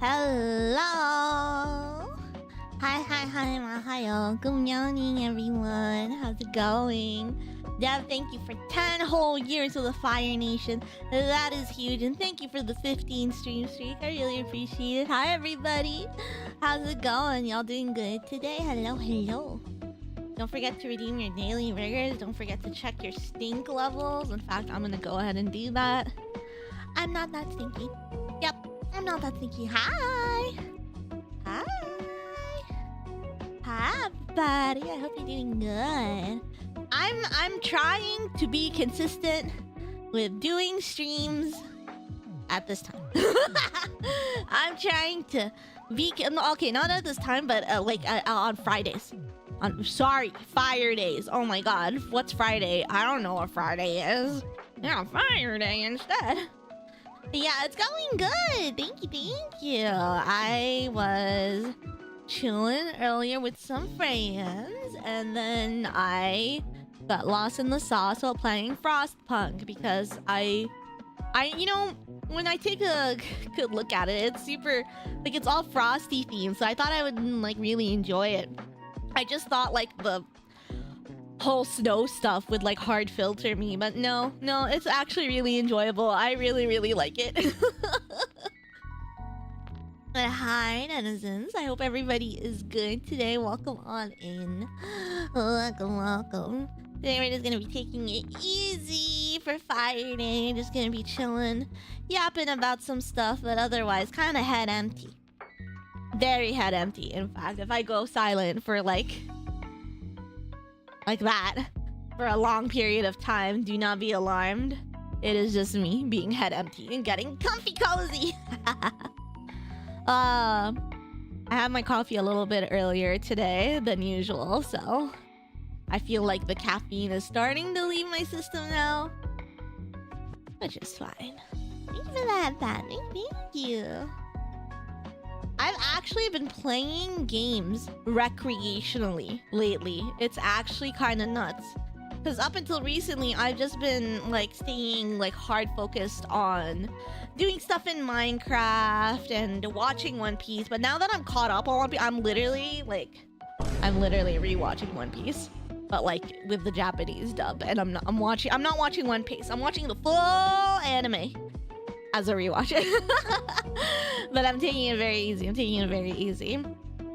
Hello. Hi, mahayo. Good morning, everyone. How's it going? Dev, thank you for 10 whole years of the Fyre Nation. That is huge. And thank you for the 15 stream streak. I really appreciate it. Hi, everybody. How's it going? Y'all doing good today? Hello. Don't forget to redeem your daily rigors. Don't forget to check your stink levels. In fact, I'm gonna go ahead and do that. I'm not that stinky. Yep, I'm not that stinky. Hi, everybody. I hope you're doing good. I'm trying to be consistent with doing streams at this time. I'm trying to be okay, not at this time, but on Fridays. Fyredays. Oh my god, what's Friday? I don't know what Friday is. Yeah, Fyreday instead. Yeah, it's going good. Thank you. I was chilling earlier with some friends, and then I got lost in the sauce while playing Frostpunk because I when I take a good look at it, it's super it's all frosty themed, so I thought I would really enjoy it. I just thought the whole snow stuff would hard filter me, but no, it's actually really enjoyable. I really like it. But hi, netizens. I hope everybody is good today. Welcome on in. Welcome. Today we're just gonna be taking it easy for Fyreday. Just gonna be chilling, yapping about some stuff, but otherwise kind of head empty. Very head empty. In fact, if I go silent for like that for a long period of time, do not be alarmed. It is just me being head empty and getting comfy cozy. I had my coffee a little bit earlier today than usual, so I feel like the caffeine is starting to leave my system now, which is fine. Thank you for that, Patty. Thank you. I've actually been playing games recreationally lately. It's actually kind of nuts. Because up until recently, I've just been staying hard focused on doing stuff in Minecraft and watching One Piece. But now that I'm caught up on One Piece, I'm literally rewatching One Piece, but with the Japanese dub. And I'm not watching One Piece. I'm watching the full anime as a rewatch. But I'm taking it very easy.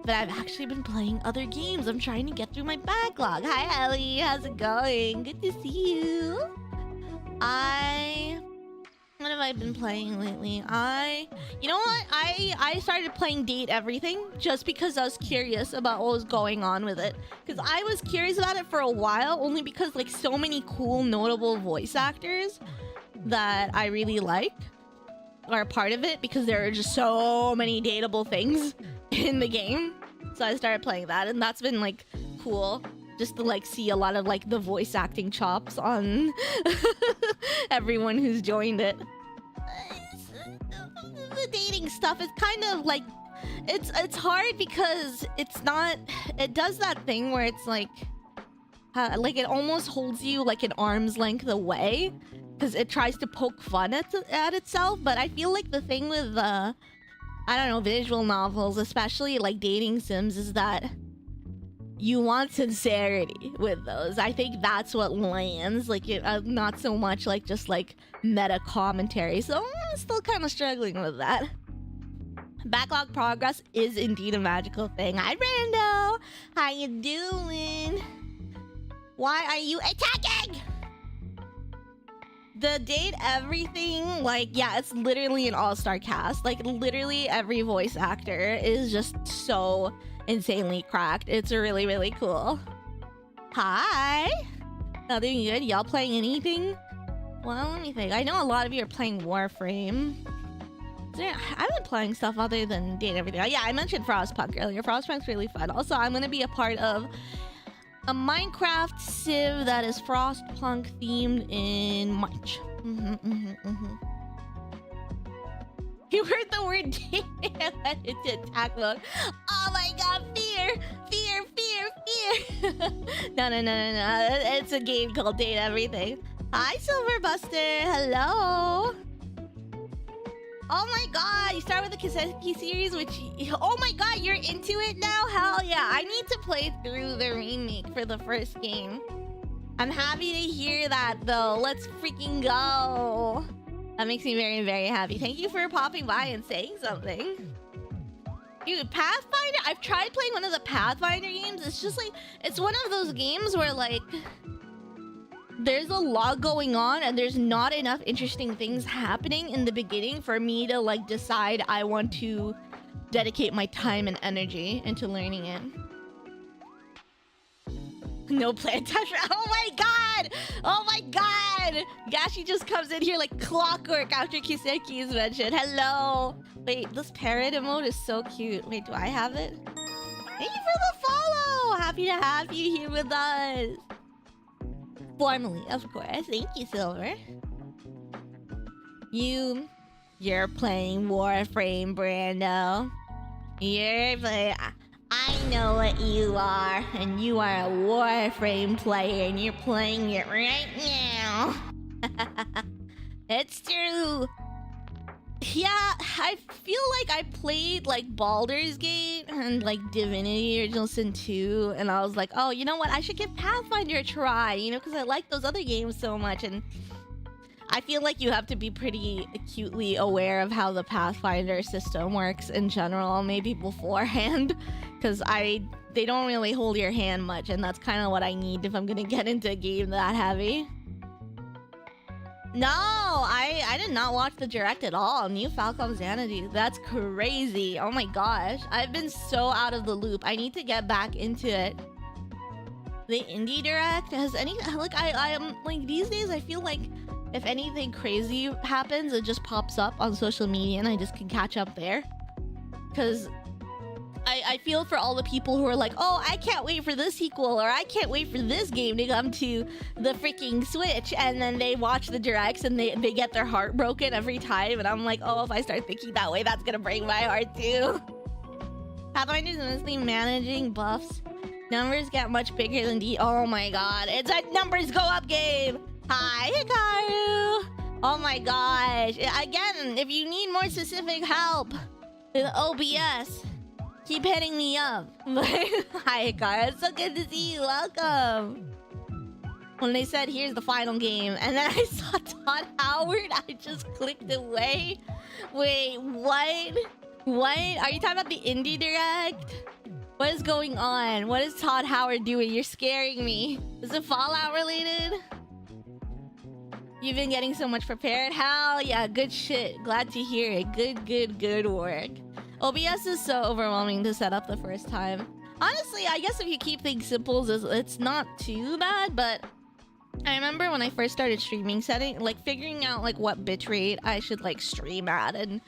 But I've actually been playing other games. I'm trying to get through my backlog. Hi, Ellie. How's it going? Good to see you. What have I been playing lately? You know what? I started playing Date Everything just because I was curious about what was going on with it. Because I was curious about it for a while, only because so many cool, notable voice actors that I really like are part of it, because there are just so many dateable things in the game. So I started playing that, and that's been cool just to see a lot of the voice acting chops on everyone who's joined it. The dating stuff is kind of it's hard because it does that thing where it's it almost holds you an arm's length away, because it tries to poke fun at itself. But I feel the thing with I don't know, visual novels, especially dating sims, is that you want sincerity with those. I think that's what lands, not so much just meta commentary. So I'm still kind of struggling with that. Backlog progress is indeed a magical thing. Hi, Rando. How you doing? Why are you attacking? The Date Everything, yeah, it's literally an all-star cast. Literally every voice actor is just so insanely cracked. It's really cool. Hi. Y'all doing good? Y'all playing anything? Well, let me think. I know a lot of you are playing Warframe. I've been playing stuff other than Date Everything. Yeah, I mentioned Frostpunk earlier. Frostpunk's really fun. Also, I'm going to be a part of a Minecraft civ that is Frostpunk themed in March. You heard the word date and went into attack mode. Oh my god, fear! No. It's a game called Date Everything. Hi, Silver Buster. Hello. Oh my god, you start with the Kiseki series, which... Oh my god, you're into it now? Hell yeah, I need to play through the remake for the first game. I'm happy to hear that, though. Let's freaking go. That makes me very, very happy. Thank you for popping by and saying something. Dude, Pathfinder? I've tried playing one of the Pathfinder games. It's just like... It's one of those games where, like... There's a lot going on and there's not enough interesting things happening in the beginning for me to like decide I want to dedicate my time and energy into learning it. No plan touch. Oh my god! Oh my god! Gashi just comes in here like clockwork after Kiseki is mentioned. Hello! Wait, this parrot emote is so cute. Wait, do I have it? Thank you for the follow! Happy to have you here with us. Formally, of course. Thank you, Silver. You're playing Warframe, Brando. You're playing... I know what you are, and you are a Warframe player, and you're playing it right now. It's true. Yeah, I feel like I played like Baldur's Gate and like Divinity Original Sin 2, and I was like, oh, you know what? I should give Pathfinder a try, you know, because I like those other games so much, and I feel like you have to be pretty acutely aware of how the Pathfinder system works in general, maybe beforehand, because they don't really hold your hand much, and that's kind of what I need if I'm gonna get into a game that heavy. No, I did not watch the direct at all. New Falcom Xanadu. That's crazy. Oh my gosh. I've been so out of the loop. I need to get back into it. The indie direct has any like I am like these days I feel like if anything crazy happens, it just pops up on social media and I just can catch up there. Cause I feel for all the people who are like, oh, I can't wait for this sequel, or I can't wait for this game to come to the freaking Switch, and then they watch the directs and they get their heart broken every time, and I'm like, oh, if I start thinking that way, that's gonna break my heart too. Pathfinder's mostly managing buffs. Numbers get much bigger than oh my god, it's a numbers go up game! Hi, Hikaru! Oh my gosh, again, if you need more specific help with OBS, keep hitting me up. Hi, Hikaru. It's so good to see you. Welcome. When they said, here's the final game, and then I saw Todd Howard, I just clicked away. Wait, what? What? Are you talking about the indie direct? What is going on? What is Todd Howard doing? You're scaring me. Is it Fallout related? You've been getting so much prepared? Hell yeah, good shit. Glad to hear it. Good work. OBS is so overwhelming to set up the first time. Honestly, I guess if you keep things simple, it's not too bad, but I remember when I first started streaming, figuring out like what bitrate I should like stream at, and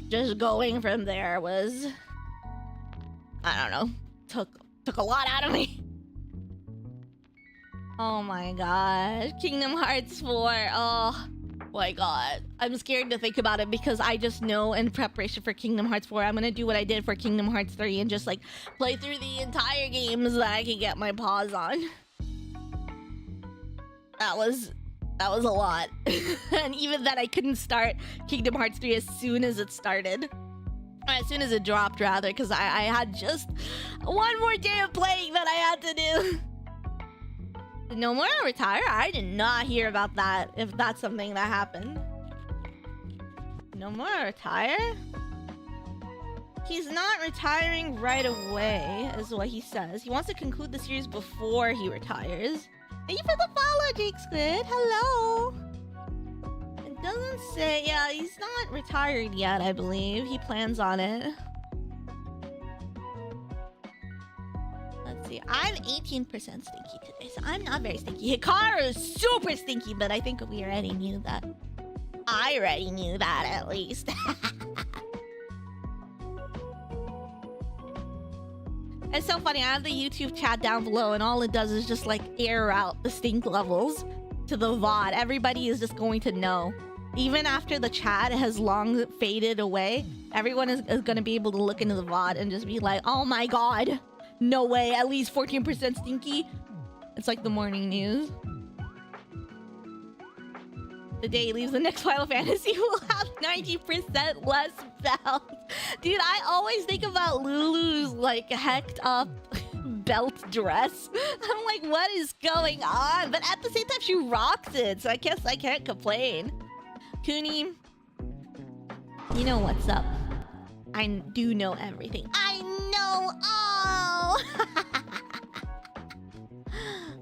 just going from there was, I don't know, took a lot out of me. Oh my gosh, Kingdom Hearts 4, oh my god. I'm scared to think about it because I just know in preparation for Kingdom Hearts 4, I'm gonna do what I did for Kingdom Hearts 3 and just like play through the entire games that I can get my paws on. That was a lot. And even then I couldn't start Kingdom Hearts 3 as soon as it started. Or as soon as it dropped rather, because I had just one more day of playing that I had to do. No more retire? I did not hear about that, if that's something that happened. No more retire? He's not retiring right away, is what he says. He wants to conclude the series before he retires. Thank you for the follow, Jake Squid. Hello. It doesn't say... Yeah, he's not retired yet, I believe. He plans on it. Let's see. I'm 18% stinky today, so I'm not very stinky. Hikaru is super stinky, but I think we already knew that. I already knew that, at least. It's so funny. I have the YouTube chat down below, and all it does is just like air out the stink levels to the VOD. Everybody is just going to know. Even after the chat has long faded away, everyone is going to be able to look into the VOD and just be like, oh my god, no way, at least 14% stinky. It's like the morning news. The day he leaves the next Final Fantasy will have 90% less belts. Dude, I always think about Lulu's like hecked up belt dress. I'm like, what is going on? But at the same time, she rocks it, so I guess I can't complain. Cooney, you know what's up. I do know everything. I know all!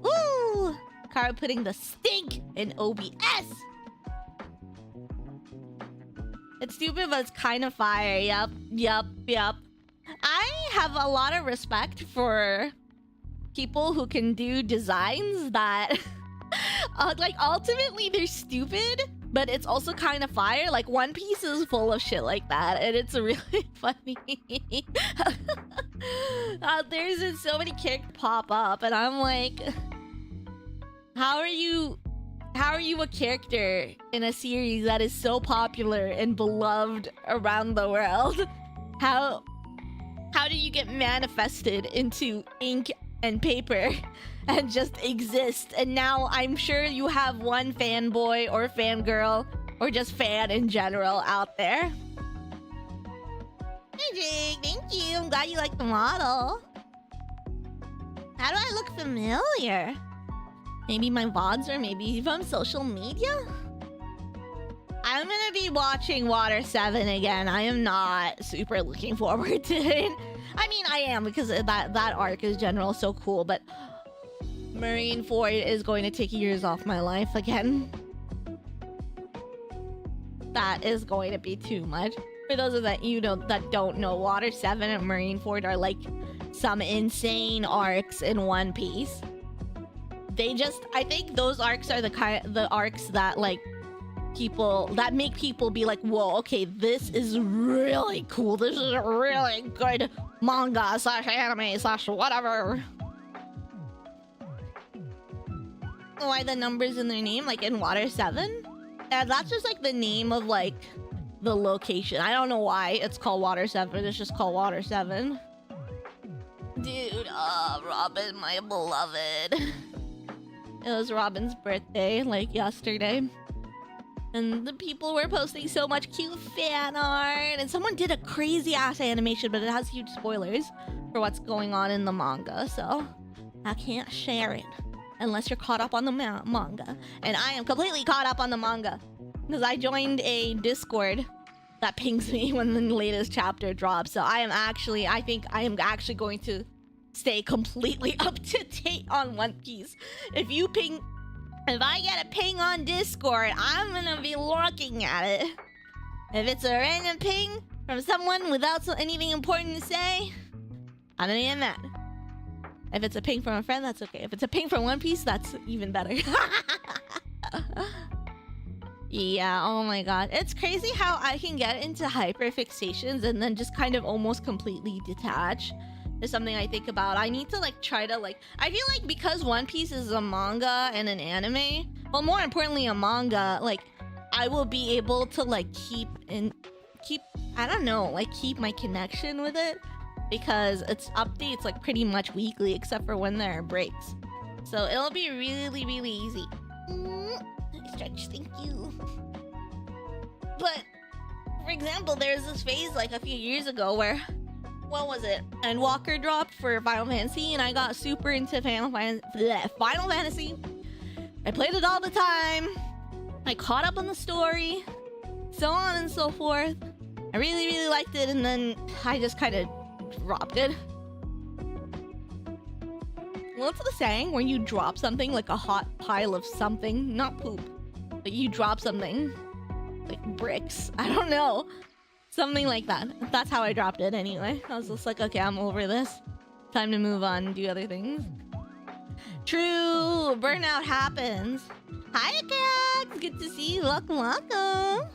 Woo! Kara putting the stink in OBS. It's stupid, but it's kind of fire. Yup. I have a lot of respect for people who can do designs that... like, ultimately, they're stupid, but it's also kind of fire. Like, One Piece is full of shit like that, and it's really funny. There's been so many characters pop up, and I'm like... How are you a character in a series that is so popular and beloved around the world? How do you get manifested into ink and paper and just exist? And now I'm sure you have one fanboy or fangirl or just fan in general out there. Hey Jake, thank you. I'm glad you like the model. How do I look familiar? Maybe my VODs or maybe from social media? I'm gonna be watching Water 7 again. I am not super looking forward to it. I mean, I am because that arc is general so cool, but Marineford is going to take years off my life again. That is going to be too much. For those of you that don't know, Water 7 and Marineford are like some insane arcs in One Piece. I think those arcs are the arcs that like that make people be like, whoa, okay, this is really cool. This is a really good manga / anime / whatever. Why the numbers in their name, like in Water 7? And that's just like the name of like the location. I don't know why it's called Water 7. It's just called Water 7. Dude, Robin, my beloved. It was Robin's birthday, like yesterday. And the people were posting so much cute fan art. And someone did a crazy ass animation, but it has huge spoilers for what's going on in the manga. So I can't share it unless you're caught up on the manga. And I am completely caught up on the manga. Because I joined a Discord that pings me when the latest chapter drops. So I think I am actually going to stay completely up to date on One Piece. If I get a ping on Discord, I'm gonna be looking at it. If it's a random ping from someone without anything important to say, I'm gonna get mad. If it's a ping from a friend, that's okay. If it's a ping from One Piece, that's even better. Yeah, oh my god. It's crazy how I can get into hyperfixations and then just kind of almost completely detach. Is something I think about. I need to like try to like... I feel like because One Piece is a manga and an anime, well, more importantly a manga, like I will be able to like keep I don't know, like keep my connection with it because it's updates like pretty much weekly except for when there are breaks. So it'll be really, really easy. Stretch, thank you. But for example, there's this phase like a few years ago where... What was it? And Walker dropped for Final Fantasy, and I got super into Final Fantasy. I played it all the time. I caught up on the story, so on and so forth. I really, really liked it, and then I just kind of dropped it. What's the saying when you drop something like a hot pile of something? Not poop, but you drop something like bricks. I don't know. Something like that. That's how I dropped it anyway. I was just like, okay, I'm over this. Time to move on and do other things. True. Burnout happens. Hi, Cax. Good to see you. Welcome.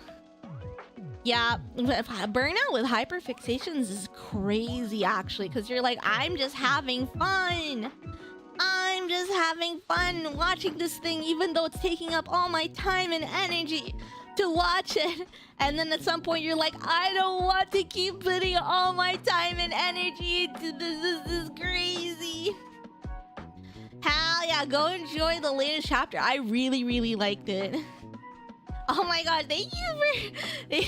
Yeah, burnout with hyperfixations is crazy, actually. Because you're like, I'm just having fun. I'm just having fun watching this thing, even though it's taking up all my time and energy to watch it. And then at some point you're like, I don't want to keep putting all my time and energy into this. This is crazy. Hell yeah, go enjoy the latest chapter. I really, really liked it. Oh my god, thank you for...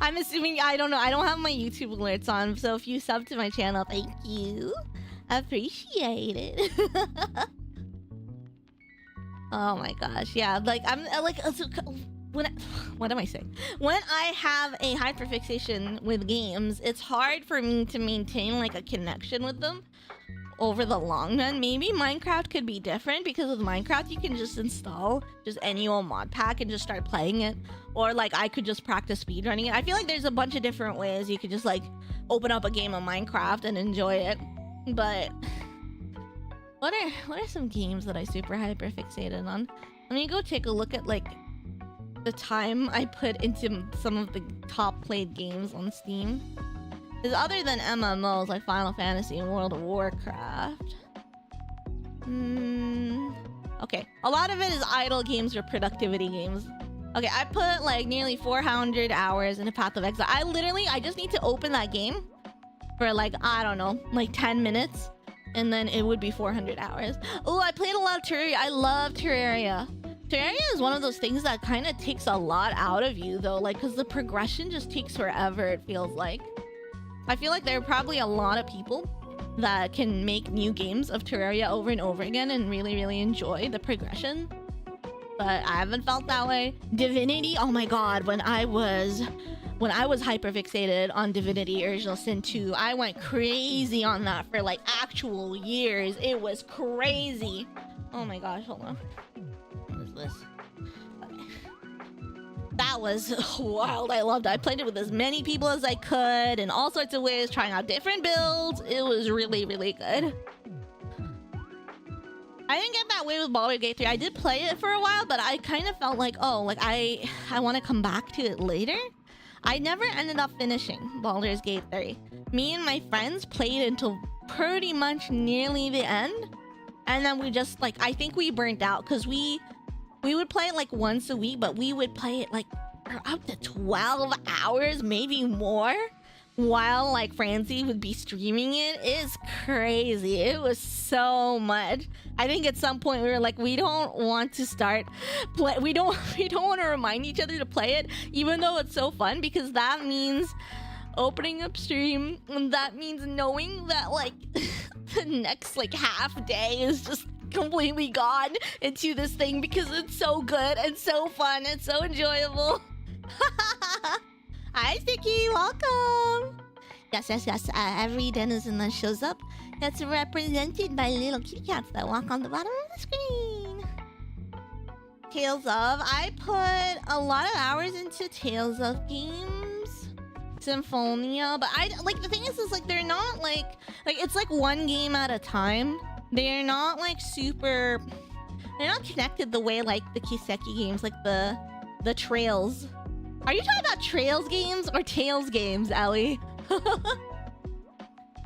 I'm assuming, I don't know, I don't have my YouTube alerts on, so if you sub to my channel, thank you. Appreciate it. Oh my gosh, yeah, like, I'm, like, what am I saying? When I have a hyperfixation with games, it's hard for me to maintain, like, a connection with them over the long run. Maybe Minecraft could be different, because with Minecraft you can just install just any old mod pack and just start playing it, or like I could just practice speedrunning it. I feel like there's a bunch of different ways you could just like open up a game of Minecraft and enjoy it. But what are some games that I super hyper fixated on? Let me go take a look at like the time I put into some of the top played games on Steam. Because other than MMOs like Final Fantasy and World of Warcraft. Okay, a lot of it is idle games or productivity games. Okay, I put like nearly 400 hours into Path of Exile. I just need to open that game for like, I don't know, like 10 minutes. And then it would be 400 hours. Oh, I played a lot of Terraria. I love Terraria. Terraria is one of those things that kind of takes a lot out of you though. Like, because the progression just takes forever, it feels like. I feel like there are probably a lot of people that can make new games of Terraria over and over again and really, really enjoy the progression. But I haven't felt that way. Divinity, oh my god, when I was hyperfixated on Divinity Original Sin 2, I went crazy on that for like actual years. It was crazy. Oh my gosh, hold on. What is this? Okay. That was wild. I loved it. I played it with as many people as I could in all sorts of ways, trying out different builds. It was really, really good. I didn't get that way with Baldur's Gate 3. I did play it for a while, but I kind of felt like, oh, like I want to come back to it later. I never ended up finishing Baldur's Gate 3. Me and my friends played until pretty much nearly the end. And then we just, like, I think we burnt out because we would play it like once a week, but we would play it like for up to 12 hours, maybe more, while like Francie would be streaming it. It's crazy. It was so much. I think at some point we were like, we don't want to start play. We don't want to remind each other to play it, even though it's so fun, because that means opening up stream, and that means knowing that like the next like half day is just completely gone into this thing because it's so good and so fun and so enjoyable. Hi, Sticky, welcome. Yes. Every denizen that shows up gets represented by little kitty cats that walk on the bottom of the screen. Tales of. I put a lot of hours into Tales of games. Symphonia, but I like the thing is like they're not like it's like one game at a time. They're not like super. They're not connected the way like the Kiseki games, like the Trails. Are you talking about Trails games or Tales games, Ellie?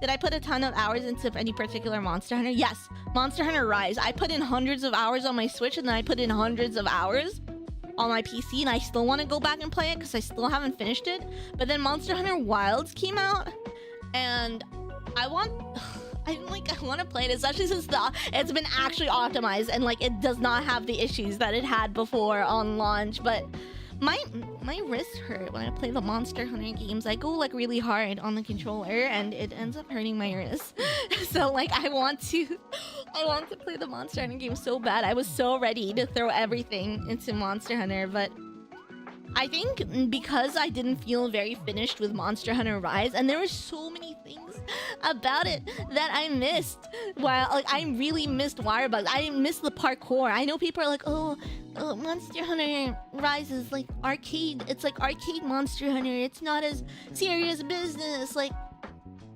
Did I put a ton of hours into any particular Monster Hunter? Yes, Monster Hunter Rise. I put in hundreds of hours on my Switch, and then I put in hundreds of hours on my PC, and I still want to go back and play it because I still haven't finished it. But then Monster Hunter Wilds came out, and I want to play it, especially since it's been actually optimized and like it does not have the issues that it had before on launch. But my wrists hurt when I play the Monster Hunter games. I go like really hard on the controller and it ends up hurting my wrists. So like I want to play the Monster Hunter game so bad. I was so ready to throw everything into Monster Hunter, but I think because I didn't feel very finished with Monster Hunter Rise, and there were so many things about it that I missed. While like I really missed Wirebugs. I missed the parkour. I know people are like, oh, Monster Hunter Rise is like arcade. It's like arcade Monster Hunter. It's not as serious business. Like,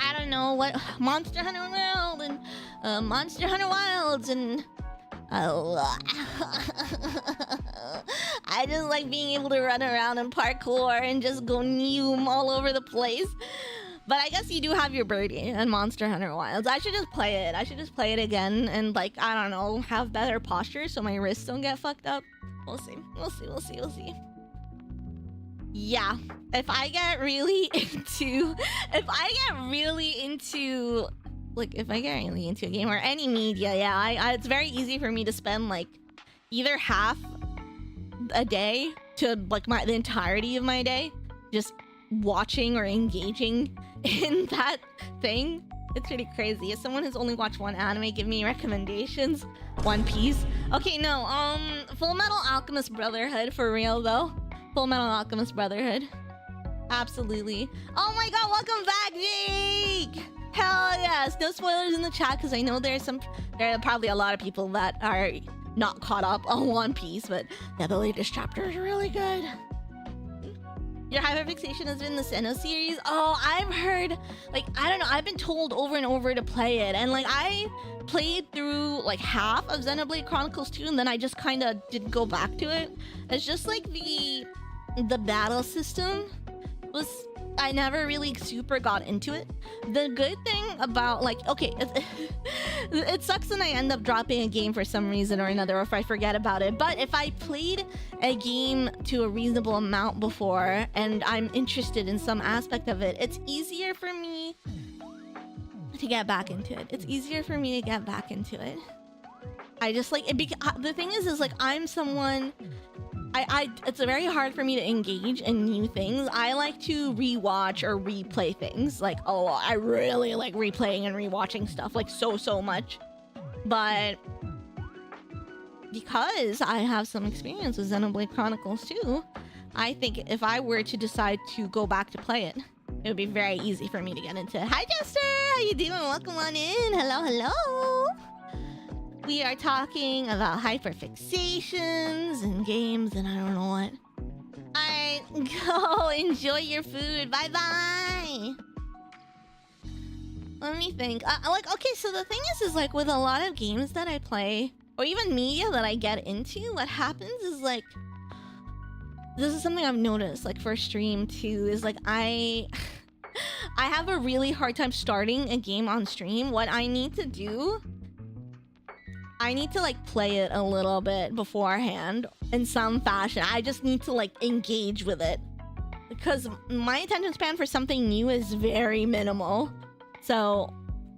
I don't know what Monster Hunter World and Monster Hunter Wilds and I just like being able to run around and parkour and just go noom all over the place. But I guess you do have your birdie and Monster Hunter Wilds. I should just play it. I should just play it again and like, I don't know, have better posture so my wrists don't get fucked up. We'll see. We'll see. Yeah. If I get really into a game or any media, yeah, it's very easy for me to spend like either half a day to like the entirety of my day just watching or engaging in that thing. It's pretty crazy. As someone who's only watched one anime, give me recommendations. One Piece. Okay, no, Full Metal Alchemist Brotherhood for real though. Full Metal Alchemist Brotherhood. Absolutely. Oh my god, welcome back, Jake! Hell yes! No spoilers in the chat because I know there are probably a lot of people that are not caught up on One Piece, but yeah, the latest chapter is really good. Your hyperfixation has been the Senno series? Oh, I've heard, like, I don't know, I've been told over and over to play it, and like I played through like half of Xenoblade Chronicles 2 and then I just kind of didn't go back to it. It's just like the battle system was, I never really super got into it. The good thing about like, okay, it sucks when I end up dropping a game for some reason or another, or if I forget about it, but if I played a game to a reasonable amount before and I'm interested in some aspect of it, it's easier for me to get back into it. It's easier for me to get back into it. I just like it. The thing is like I'm someone, it's very hard for me to engage in new things. I like to rewatch or replay things. Like, oh, I really like replaying and rewatching stuff like so much. But because I have some experience with Xenoblade Chronicles 2, I think if I were to decide to go back to play it, it would be very easy for me to get into it. Hi, Jester! How you doing? Welcome on in. Hello. We are talking about hyperfixations and games and I don't know what. Alright, go enjoy your food. Bye-bye. Let me think. Like, okay, so the thing is like with a lot of games that I play, or even media that I get into, what happens is like, this is something I've noticed, like for stream too, is like I have a really hard time starting a game on stream. What I need to do, I need to like play it a little bit beforehand in some fashion. I just need to like engage with it because my attention span for something new is very minimal. So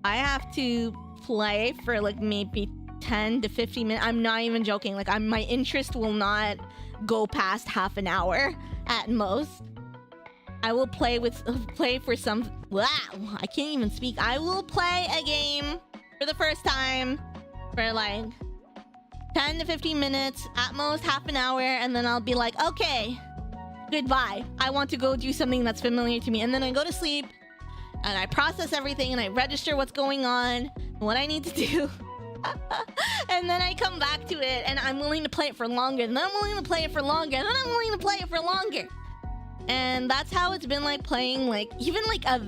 I have to play for like maybe 10 to 15 minutes. I'm not even joking. Like my interest will not go past half an hour at most. I will play for some, wow, I can't even speak. I will play a game for the first time for like 10 to 15 minutes, at most half an hour, and then I'll be like, okay, goodbye. I want to go do something that's familiar to me. And then I go to sleep and I process everything and I register what's going on, what I need to do. And then I come back to it and I'm willing to play it for longer, and then I'm willing to play it for longer, and then I'm willing to play it for longer. And that's how it's been like playing like even like a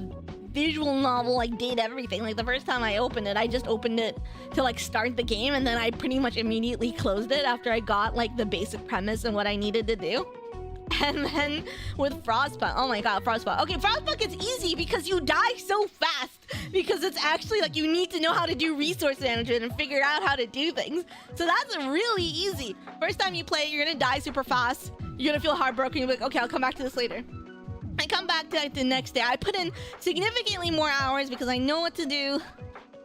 visual novel, like did everything. Like the first time I opened it, I just opened it to like start the game, and then I pretty much immediately closed it after I got like the basic premise and what I needed to do. And then with Frostpunk, oh my god, Frostpunk. Okay, Frostpunk is easy because you die so fast, because it's actually like you need to know how to do resource management and figure out how to do things. So that's really easy. First time you play, you're gonna die super fast. You're gonna feel heartbroken. You're like, okay, I'll come back to this later. I come back to it the next day. I put in significantly more hours because I know what to do.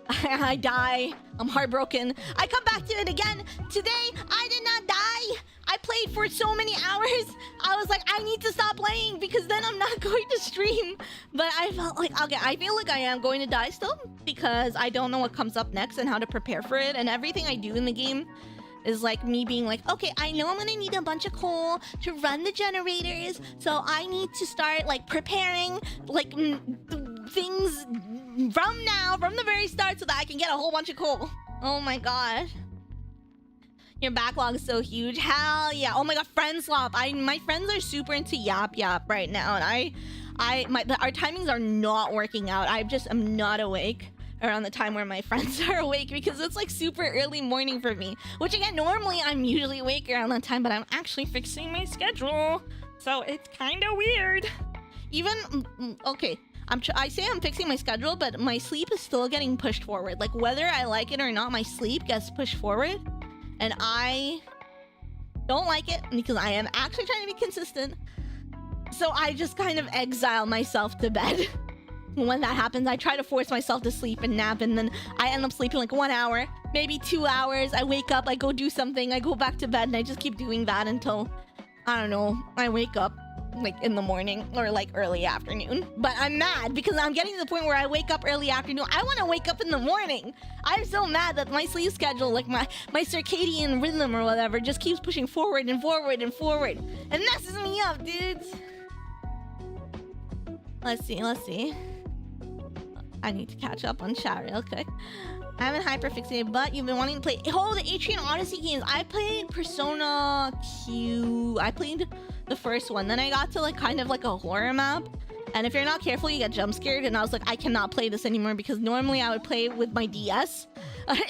I die. I'm heartbroken. I come back to it again. Today, I did not die. I played for so many hours. I was like, I need to stop playing because then I'm not going to stream. But I felt like, okay, I feel like I am going to die still because I don't know what comes up next and how to prepare for it. And everything I do in the game is like me being like, okay, I know I'm gonna need a bunch of coal to run the generators, so I need to start like preparing like things from now, from the very start, so that I can get a whole bunch of coal. Oh my god. Your backlog is so huge. Hell yeah. Oh my god, friend swap. My friends are super into Yap Yap right now, and our timings are not working out. I just am not awake around the time where my friends are awake because it's like super early morning for me, which again, normally I'm usually awake around that time, but I'm actually fixing my schedule, so it's kind of weird. Even okay, I say I'm fixing my schedule, but my sleep is still getting pushed forward. Like whether I like it or not, my sleep gets pushed forward, and I don't like it because I am actually trying to be consistent. So I just kind of exile myself to bed. When that happens, I try to force myself to sleep and nap, and then I end up sleeping like 1 hour, maybe 2 hours. I wake up, I go do something, I go back to bed, and I just keep doing that until I don't know, I wake up like in the morning or like early afternoon. But I'm mad because I'm getting to the point where I wake up early afternoon. I want to wake up in the morning. I'm so mad that my sleep schedule, like my circadian rhythm or whatever, just keeps pushing forward and forward and forward. And messes me up, dudes. Let's see. I need to catch up on chat real quick. I haven't hyperfixated, but you've been wanting to play. Oh, the Atrian Odyssey games. I played Persona Q. I played the first one. Then I got to like kind of like a horror map. And if you're not careful, you get jump scared. And I was like, I cannot play this anymore because normally I would play with my DS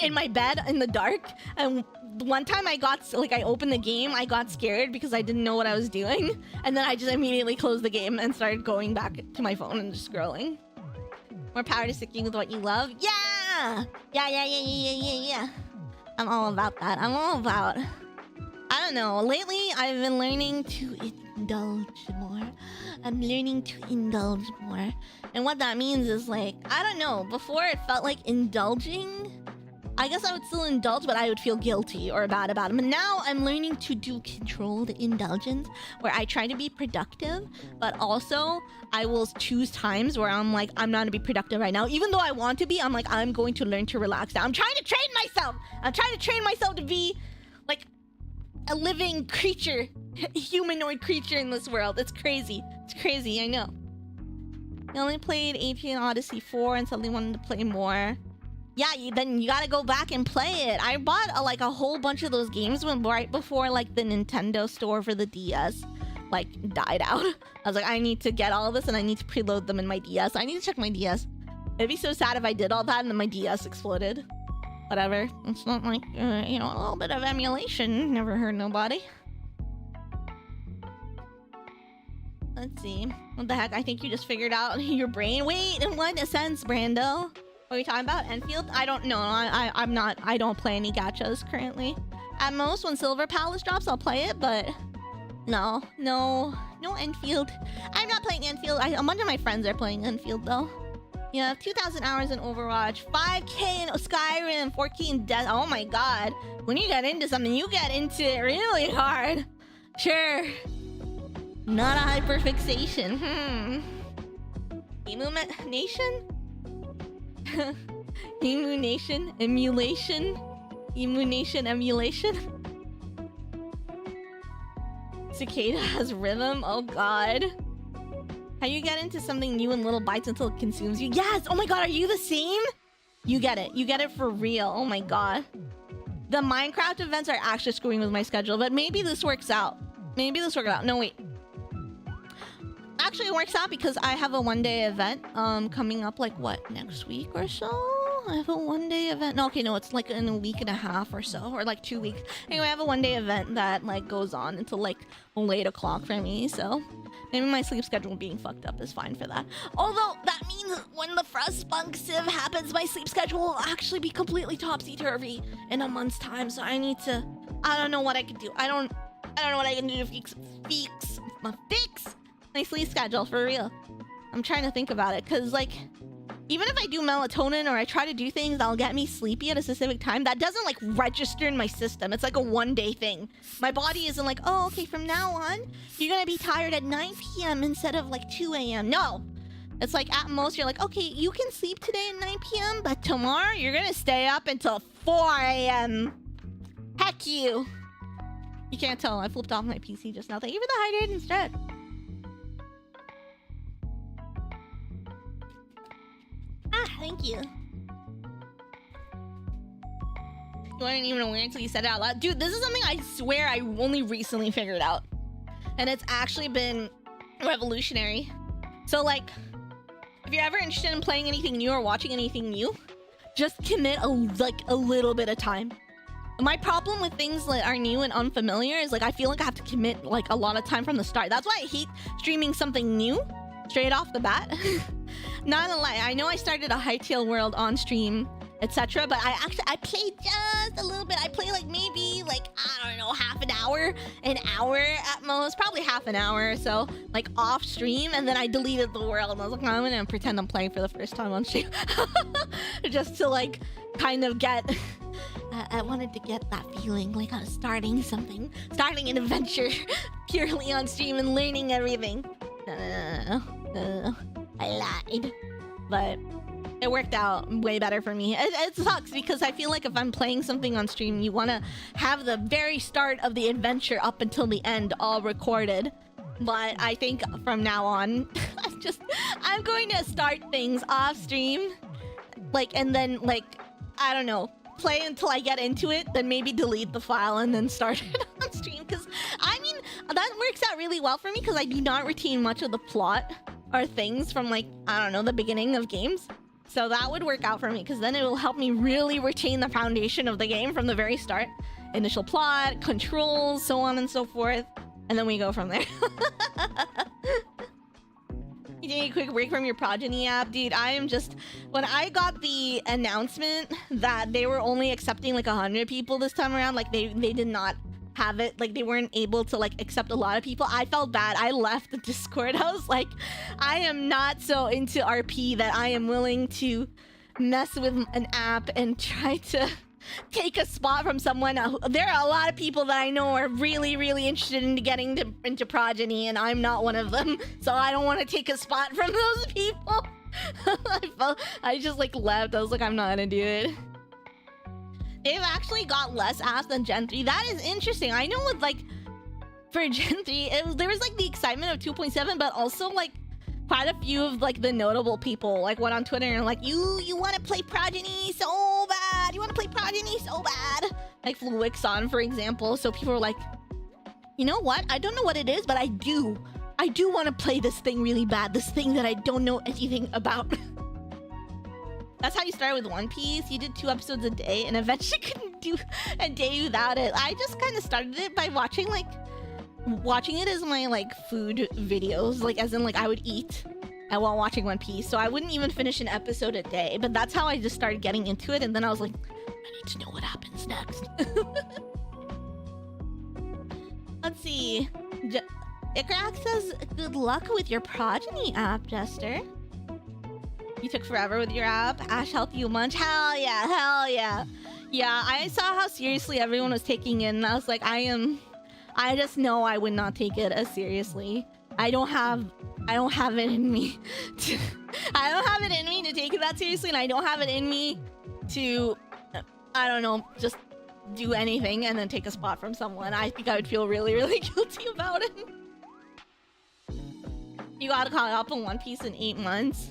in my bed in the dark. And one time I opened the game, I got scared because I didn't know what I was doing. And then I just immediately closed the game and started going back to my phone and just scrolling. More power to sticking with what you love. Yeah! Yeah. I'm all about that. I'm all about... I don't know. Lately, I've been learning to indulge more. I'm learning to indulge more. And what that means is like, I don't know. Before, it felt like indulging. I guess I would still indulge, but I would feel guilty or bad about it. But now I'm learning to do controlled indulgence, where I try to be productive, but also I will choose times where I'm like, I'm not gonna be productive right now. Even though I want to be, I'm like, I'm going to learn to relax now. I'm trying to train myself. I'm trying to train myself to be like a living creature, a humanoid creature in this world. It's crazy. It's crazy, I know. I only played Atrian Odyssey 4 and suddenly wanted to play more. Yeah, then you gotta go back and play it. I bought a whole bunch of those games right before like the Nintendo store for the DS like died out. I was like, I need to get all of this and I need to preload them in my DS. I need to check my DS. It'd be so sad if I did all that and then my DS exploded. Whatever. It's not like, a little bit of emulation. Never hurt nobody. Let's see. What the heck? I think you just figured out your brain. Wait, in what sense, Brando? What are we talking about? Enfield? I don't know. I'm not. I don't play any gachas currently. At most, when Silver Palace drops, I'll play it, but no Enfield. I'm not playing Enfield. A bunch of my friends are playing Enfield though. You have 2,000 hours in Overwatch, 5K in Skyrim, 4K in Death. Oh my god. When you get into something, you get into it really hard. Sure. Not a hyperfixation. Illumination? Immunation? Emulation? Immunation? Emulation? Cicada has rhythm? Oh god. How you get into something new in little bites until it consumes you? Yes! Oh my god, are you the same? You get it. You get it for real. Oh my god. The Minecraft events are actually screwing with my schedule, but maybe this works out. Maybe this works out. No, wait. Actually, it works out because I have a one-day event coming up like, what, next week or so? I have a one-day event. No, okay, no, it's like in a week and a half or so, or like 2 weeks. Anyway, I have a one-day event that like goes on until like late o'clock for me, so maybe my sleep schedule being fucked up is fine for that. Although that means when the Frostpunk Civ happens, my sleep schedule will actually be completely topsy-turvy in a month's time. So I need to. I don't know what I can do. I don't know what I can do to fix my sleep schedule for real. I'm trying to think about it because like, even if I do melatonin or I try to do things that'll get me sleepy at a specific time, that doesn't like register in my system. It's like a one-day thing. My body isn't like, oh, okay, from now on, you're gonna be tired at 9 p.m. instead of like 2 a.m. No. It's like at most you're like, okay, you can sleep today at 9 p.m., but tomorrow you're gonna stay up until 4 a.m. Heck you. You can't tell. I flipped off my PC just now. Thank you for the hydrate instead. Thank you. You weren't even aware until you said it out loud. Dude, this is something I swear I only recently figured out. And it's actually been revolutionary. So like, if you're ever interested in playing anything new or watching anything new, just commit a little bit of time. My problem with things that are new and unfamiliar is like, I feel like I have to commit like a lot of time from the start. That's why I hate streaming something new straight off the bat. Not gonna lie, I know I started a Hytale World on stream, etc., but I played just a little bit. I played like maybe like, I don't know, half an hour at most, probably half an hour or so, like off stream, and then I deleted the world. I was like, I'm gonna pretend I'm playing for the first time on stream. Just to like kind of get I wanted to get that feeling like I was starting something, starting an adventure, purely on stream and learning everything. No. I lied. But it worked out way better for me. It sucks because I feel like if I'm playing something on stream, you want to have the very start of the adventure up until the end all recorded. But I think from now on, I'm going to start things off stream. Like, and then, like, I don't know, play until I get into it, then maybe delete the file and then start it on stream. Because, I mean, that works out really well for me because I do not retain much of the plot or things from, like, I don't know, the beginning of games. So that would work out for me because then it will help me really retain the foundation of the game from the very start. Initial plot, controls, so on and so forth. And then we go from there. You take a quick break from your Progeny app? Dude, I am just... When I got the announcement that they were only accepting like 100 people this time around, like they did not have it, like they weren't able to like accept a lot of people, I felt bad. I left the Discord. I was like, I am not so into RP that I am willing to mess with an app and try to take a spot from someone. There are a lot of people that I know are really, really interested in getting into Progeny, and I'm not one of them. So I don't want to take a spot from those people. I just like left. I was like, I'm not gonna do it. They've actually got less ass than Gen 3. That is interesting. I know with like, for Gen 3, there was like the excitement of 2.7, but also like quite a few of like the notable people like went on Twitter and like, you want to play Progeny so bad. You want to play Progeny so bad. Like Fluixon, for example. So people were like, you know what? I don't know what it is, but I do want to play this thing really bad. This thing that I don't know anything about. That's how you started with One Piece. You did 2 episodes a day and eventually couldn't do a day without it. I just kind of started it by watching it as my like food videos, like as in like I would eat and while watching One Piece. So I wouldn't even finish an episode a day, but that's how I just started getting into it. And then I was like, I need to know what happens next. Let's see. Ikrak says, good luck with your Progeny app, Jester. You took forever with your app. Ash helped you munch. Hell yeah, hell yeah. Yeah, I saw how seriously everyone was taking it, and I was like, I just know I would not take it as seriously. I don't have it in me to take it that seriously, and I don't have it in me to, I don't know, just do anything and then take a spot from someone. I think I would feel really, really guilty about it. You got caught up on One Piece in 8 months.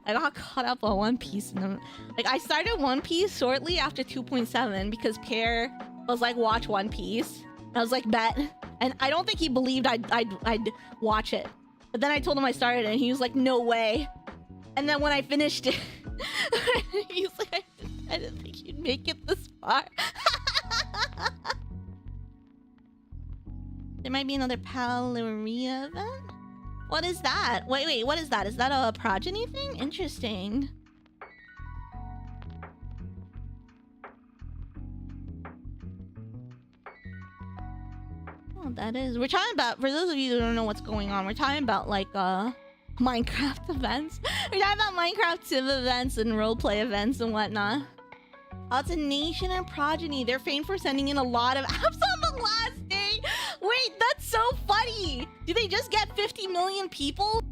I got caught up on One Piece and like I started One Piece shortly after 2.7 because Pierre was like, watch One Piece. And I was like, bet. And I don't think he believed I'd watch it. But then I told him I started it and he was like, no way. And then when I finished it, he was like, I didn't think you'd make it this far. There might be another Palaria event? What is that? Wait, what is that? Is that a Progeny thing? Interesting. Oh, that is. We're talking about, for those of you who don't know what's going on, we're talking about like Minecraft events. We're talking about Minecraft Civ events and roleplay events and whatnot. Oh, it's a nation and Progeny. They're famed for sending in a lot of apps on the last day. Wait, that's so funny. Do they just get 50 million people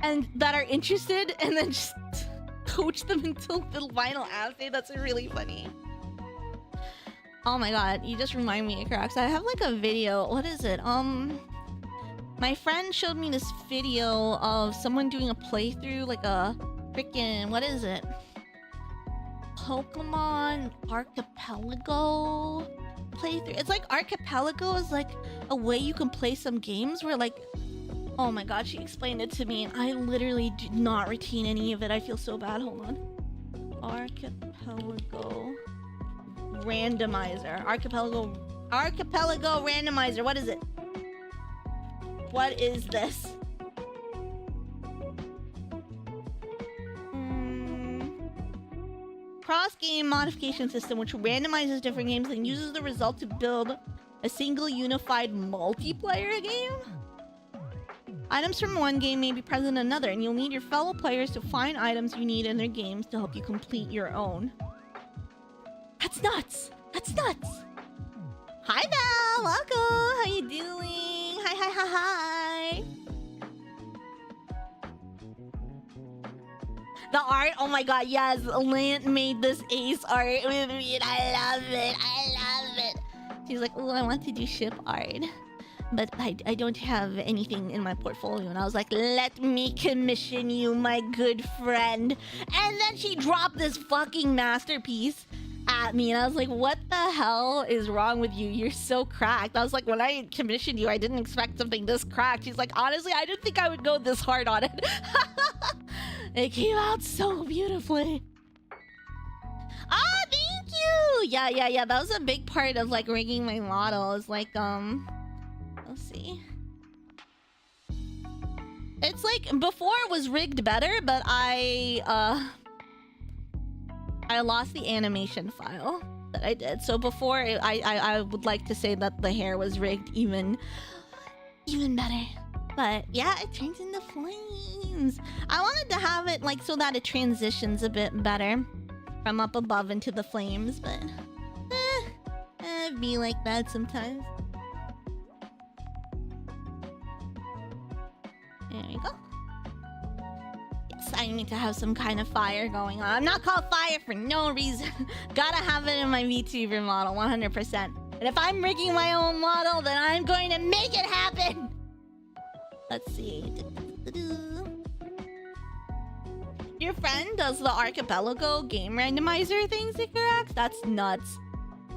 and that are interested and then just coach them until the final app day? That's really funny. Oh my god, you just remind me, Cracks. I have like a video. What is it? My friend showed me this video of someone doing a playthrough, like a freaking, what is it? Pokemon Archipelago playthrough. It's like Archipelago is like a way you can play some games where like, oh my god, she explained it to me and I literally did not retain any of it. I feel so bad. Hold on. Archipelago randomizer. Archipelago randomizer. What is it? What is this? Cross-game modification system which randomizes different games and uses the result to build a single unified multiplayer game. Items from one game may be present in another, and you'll need your fellow players to find items you need in their games to help you complete your own. That's nuts! That's nuts! Hi, Wako, how you doing? Hi, hi, hi, hi. The art, oh my god, yes. Lint made this ace art with me and I love it. I love it. She's like, oh, I want to do ship art, but I don't have anything in my portfolio. And I was like, let me commission you, my good friend. And then she dropped this fucking masterpiece at me. And I was like, what the hell is wrong with you? You're so cracked. I was like, when I commissioned you, I didn't expect something this cracked. She's like, honestly, I didn't think I would go this hard on it. It came out so beautifully. Ah, thank you. Yeah. That was a big part of like rigging my model. Is like, let's see. It's like before it was rigged better, but I lost the animation file that I did. So before I would like to say that the hair was rigged even better. But yeah, it turns into flames. I wanted to have it like so that it transitions a bit better from up above into the flames, but it'd be like that sometimes. There we go. Yes, I need to have some kind of fire going on. I'm not called Fyre for no reason. Gotta have it in my VTuber model, 100%. And if I'm rigging my own model, then I'm going to make it happen. Let's see. Your friend does the archipelago game randomizer thing, Zikarax? That's nuts.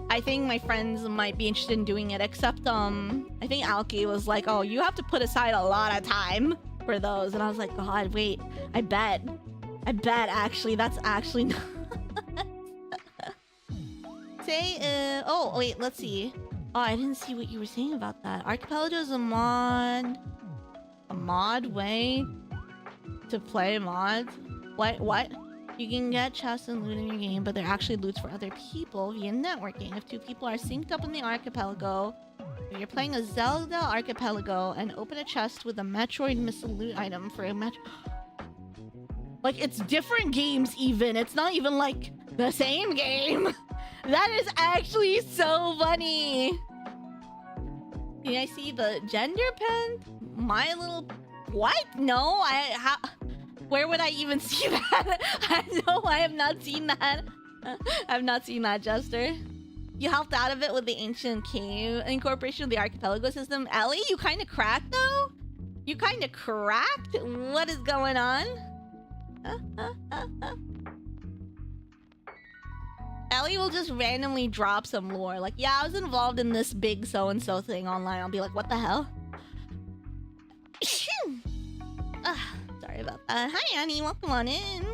I think my friends might be interested in doing it, except I think Alki was like, oh, you have to put aside a lot of time for those. And I was like, God, wait, I bet actually, that's actually not. Say, oh, wait, let's see. Oh, I didn't see what you were saying about that. Archipelago is a mod way to play mods. What? You can get chests and loot in your game, but they're actually loots for other people via networking. If two people are synced up in the archipelago, if you're playing a Zelda archipelago and open a chest with a Metroid missile loot item for a like, it's different games even. It's not even like the same game. That is actually so funny. Can I see the gender pen? My little... What? No, where would I even see that? I have not seen that. I've not seen that, Jester. You helped out of it with the ancient cave incorporation of the archipelago system. Ellie, you kind of cracked, though? You kind of cracked? What is going on? Ellie will just randomly drop some lore. Like, yeah, I was involved in this big so-and-so thing online. I'll be like, what the hell? Sorry about that. Hi, Annie. Welcome on in.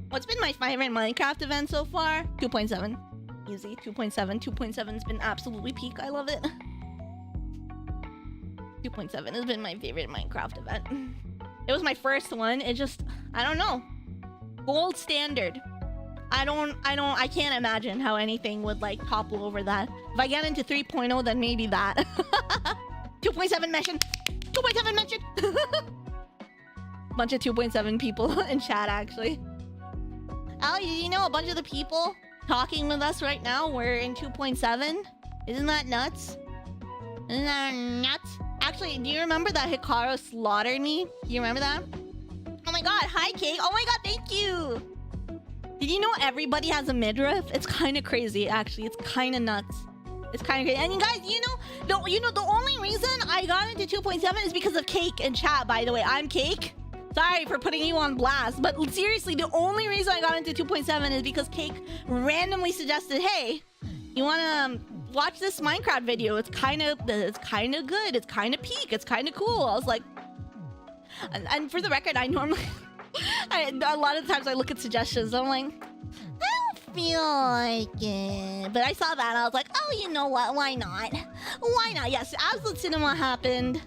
What's been my favorite Minecraft event so far? 2.7. Easy. 2.7. 2.7's been absolutely peak. I love it. 2.7 has been my favorite Minecraft event. It was my first one. It just... I don't know. Gold standard. I can't imagine how anything would, like, topple over that. If I get into 3.0, then maybe that. 2.7 mention. 2.7 mention. Bunch of 2.7 people in chat, actually. Ali, you know a bunch of the people talking with us right now we're in 2.7? Isn't that nuts? Isn't that nuts? Actually, do you remember that Hikaru slaughtered me? Do you remember that? Oh my god, hi Kate. Oh my god, thank you. Did you know everybody has a midriff? It's kind of crazy, actually. It's kind of nuts. It's kind of crazy. And you guys, the only reason I got into 2.7 is because of Cake in chat, by the way. I'm Cake. Sorry for putting you on blast, but seriously, the only reason I got into 2.7 is because Cake randomly suggested, hey, you want to watch this Minecraft video? It's kind of good. It's kind of peak. It's kind of cool. I was like, and for the record, I normally, a lot of times I look at suggestions. I'm like, I don't feel like it. But I saw that and I was like, oh, you know what? Why not? Why not? Yes, Absolute Cinema happened.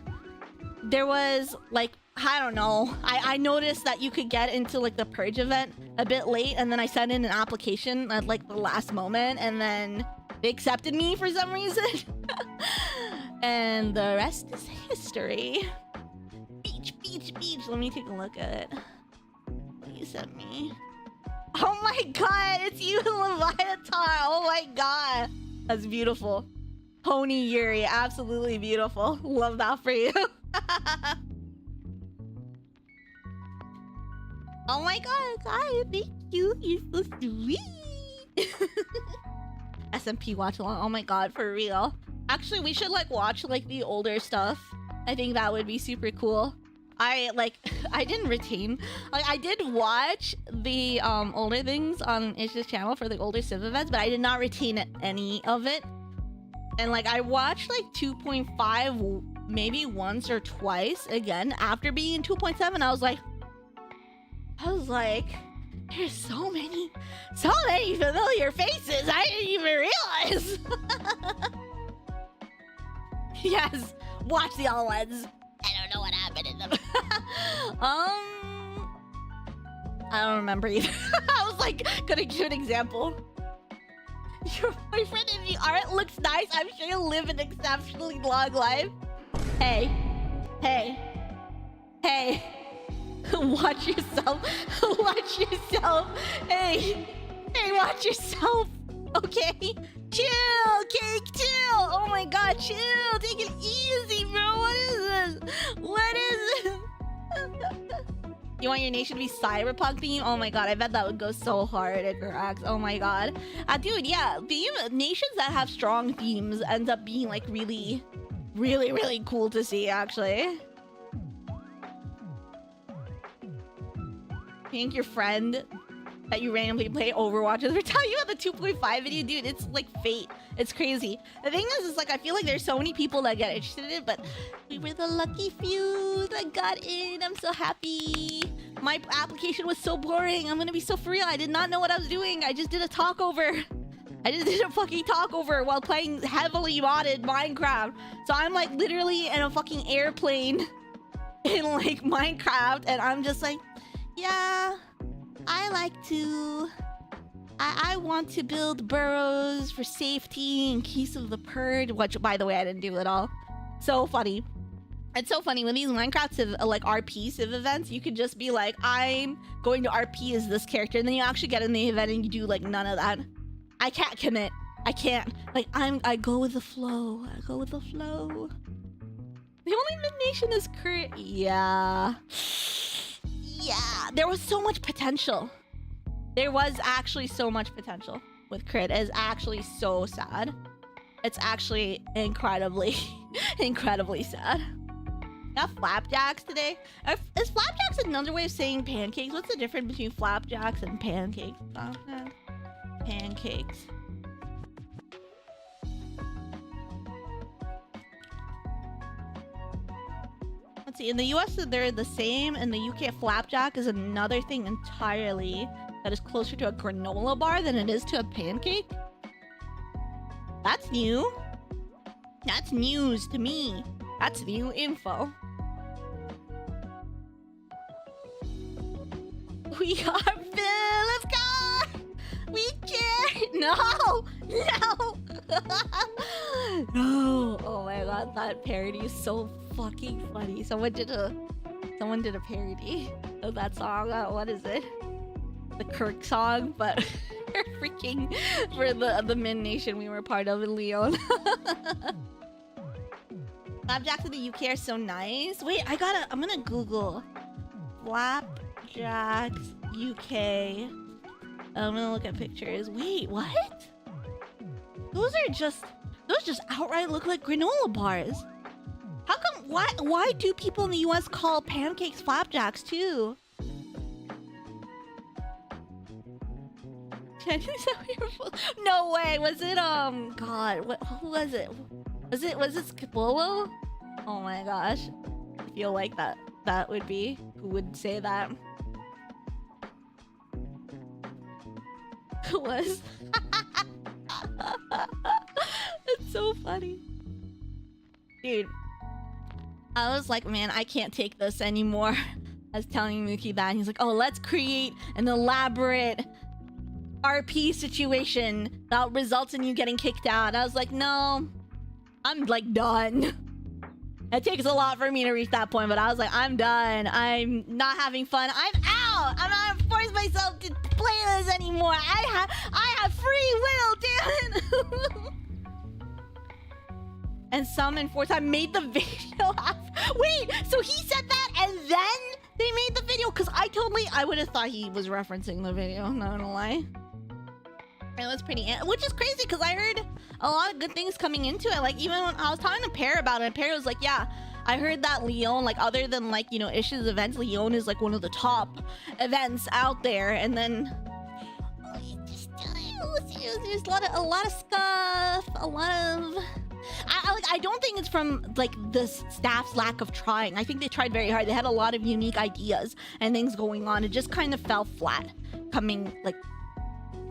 There was like, I don't know. I noticed that you could get into like the Purge event a bit late, and then I sent in an application at like the last moment, and then they accepted me for some reason. And the rest is history. Beach. Let me take a look at it. What you sent me. Oh my god, it's you, Leviathan. Oh my god. That's beautiful. Pony Yuri, absolutely beautiful. Love that for you. Oh my god, guys, thank you. You're so sweet. SMP watch along. Oh my god, for real. Actually, we should like watch like the older stuff. I think that would be super cool. I didn't retain. Like, I did watch the older things on Ish's channel for the older Civ events, but I did not retain any of it. And like, I watched like 2.5 maybe once or twice again after being in 2.7. I was like, there's so many familiar faces. I didn't even realize. Yes, watch the all ones. I don't know what happened in them. I don't remember either. I was like, gonna give an example. Your boyfriend in the art looks nice. I'm sure you'll live an exceptionally long life. Hey. Watch yourself. Watch yourself. Hey, watch yourself. Okay? Chill, Cake, chill. Oh my god, chill. Take it easy, bro. What is this? What is this? You want your nation to be cyberpunk theme? Oh my god, I bet that would go so hard at Garax. Oh my god. Dude, yeah, nations that have strong themes ends up being like really, really, really cool to see, actually. I think your friend that you randomly play Overwatch is telling you about the 2.5 video, dude. It's like fate. It's crazy. The thing is like, I feel like there's so many people that get interested in it, but we were the lucky few that got in. I'm so happy. My application was so boring. I'm gonna be so for real. I did not know what I was doing. I just did a talkover. I just did a fucking talkover while playing heavily modded Minecraft. So I'm like literally in a fucking airplane in like Minecraft, and I'm just like, yeah, I want to build burrows for safety in case of the purge, which, by the way, I didn't do at all. So funny. It's so funny when these Minecraft Civ, like RP Civ events, you could just be like, I'm going to RP as this character, and then you actually get in the event and you do like none of that. I can't commit. I can't. Like, I go with the flow. I go with the flow. The only mid-nation is Kurt. Yeah. Yeah, there was so much potential. There was actually so much potential with Crit. It's actually so sad. It's actually incredibly, incredibly sad. Got flapjacks today. Is flapjacks another way of saying pancakes? What's the difference between flapjacks and pancakes? Pancakes. Let's see, in the US they're the same. In the UK, flapjack is another thing entirely that is closer to a granola bar than it is to a pancake. That's new. That's news to me. That's new info. We are Philip God! We care! No! No! No! Oh my god, that parody is so fucking funny. Someone did a parody of that song. What is it? The Kirk song, but freaking for the Min Nation we were part of in Leon. Flapjacks in the UK are so nice. Wait, I'm gonna Google Flapjacks UK. I'm gonna look at pictures. Wait, what? Those just outright look like granola bars. How come? Why do people in the US call pancakes flapjacks too? No way. Was it God? Who was it? Was it Skipolo? Oh my gosh. I feel like that would be who would say that. Who was? It's so funny. Dude. I was like, man, I can't take this anymore. I was telling Mookie that, and he's like, oh, let's create an elaborate RP situation that results in you getting kicked out. I was like, no, I'm like done. It takes a lot for me to reach that point, but I was like, I'm done. I'm not having fun. I'm out. I'm not gonna force myself to play this anymore. I have free will, damn it. and some in 4 times made the video. Wait, so he said that and then they made the video? Because I would have thought he was referencing the video, not gonna lie. It was pretty, which is crazy because I heard a lot of good things coming into it. Like, even when I was talking to Pear about it, Pear was like, yeah, I heard that Leon, like, other than, like, you know, Ish's events, Leon is, like, one of the top events out there. And then there's a lot of stuff, a lot of... I don't think it's from, like, the staff's lack of trying. I think they tried very hard. They had a lot of unique ideas and things going on. It just kind of fell flat coming, like,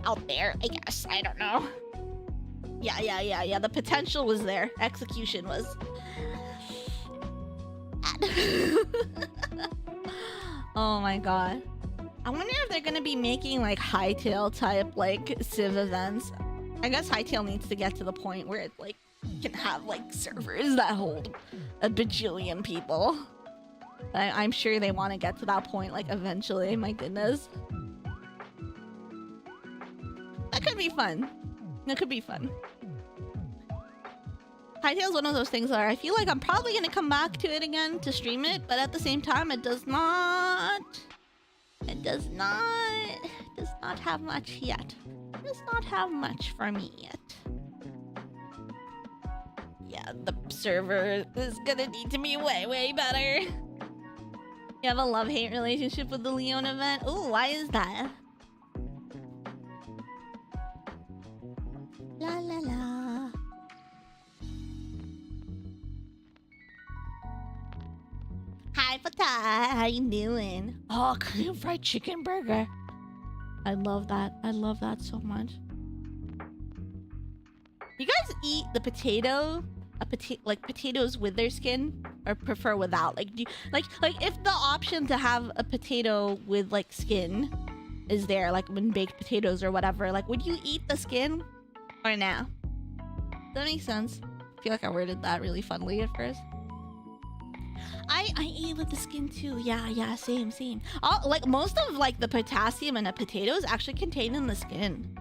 out there, I guess. I don't know. Yeah. The potential was there. Execution was... Oh my god. I wonder if they're gonna be making, like, Hightail type, like, Civ events. I guess Hightail needs to get to the point where it, like, can have, like, servers that hold a bajillion people. I'm sure they want to get to that point, like, eventually. My goodness. That could be fun. That could be fun. Hightail's one of those things where I feel like I'm probably gonna come back to it again to stream it, but at the same time, it does not have much yet. It does not have much for me yet. Yeah, the server is gonna need to be way better. You have a love-hate relationship with the Leon event? Ooh, why is that? La la la. Hi, Fatah. How you doing? Oh, Korean fried chicken burger. I love that. I love that so much. You guys eat the potato? Like potatoes with their skin, or prefer without? Like, do you, like if the option to have a potato with like skin is there, like when baked potatoes or whatever, like would you eat the skin or nah? Does that make sense? I feel like I worded that really funnily at first. I eat with the skin too. Yeah, same. Like most of like the potassium in a potato is actually contained in the skin.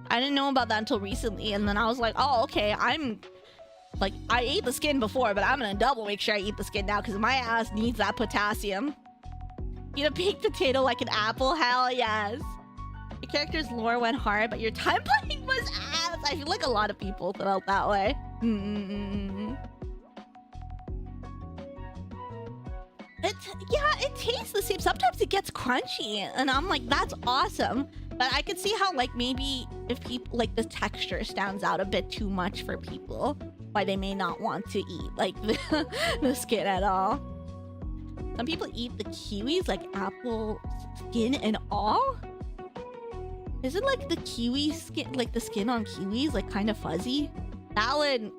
I didn't know about that until recently, and then I was like, oh, okay, like, I ate the skin before, but I'm gonna double make sure I eat the skin now because my ass needs that potassium. Eat a baked potato like an apple? Hell yes. Your character's lore went hard, but your time playing was ass. I feel like a lot of people felt that way. It tastes the same. Sometimes it gets crunchy, and I'm like, that's awesome. But I could see how, like, maybe if people, like, the texture stands out a bit too much for people, why they may not want to eat, like, the skin at all. Some people eat the kiwis, like, apple skin and all? Isn't, like, the kiwi skin, like, the skin on kiwis, like, kind of fuzzy? That would...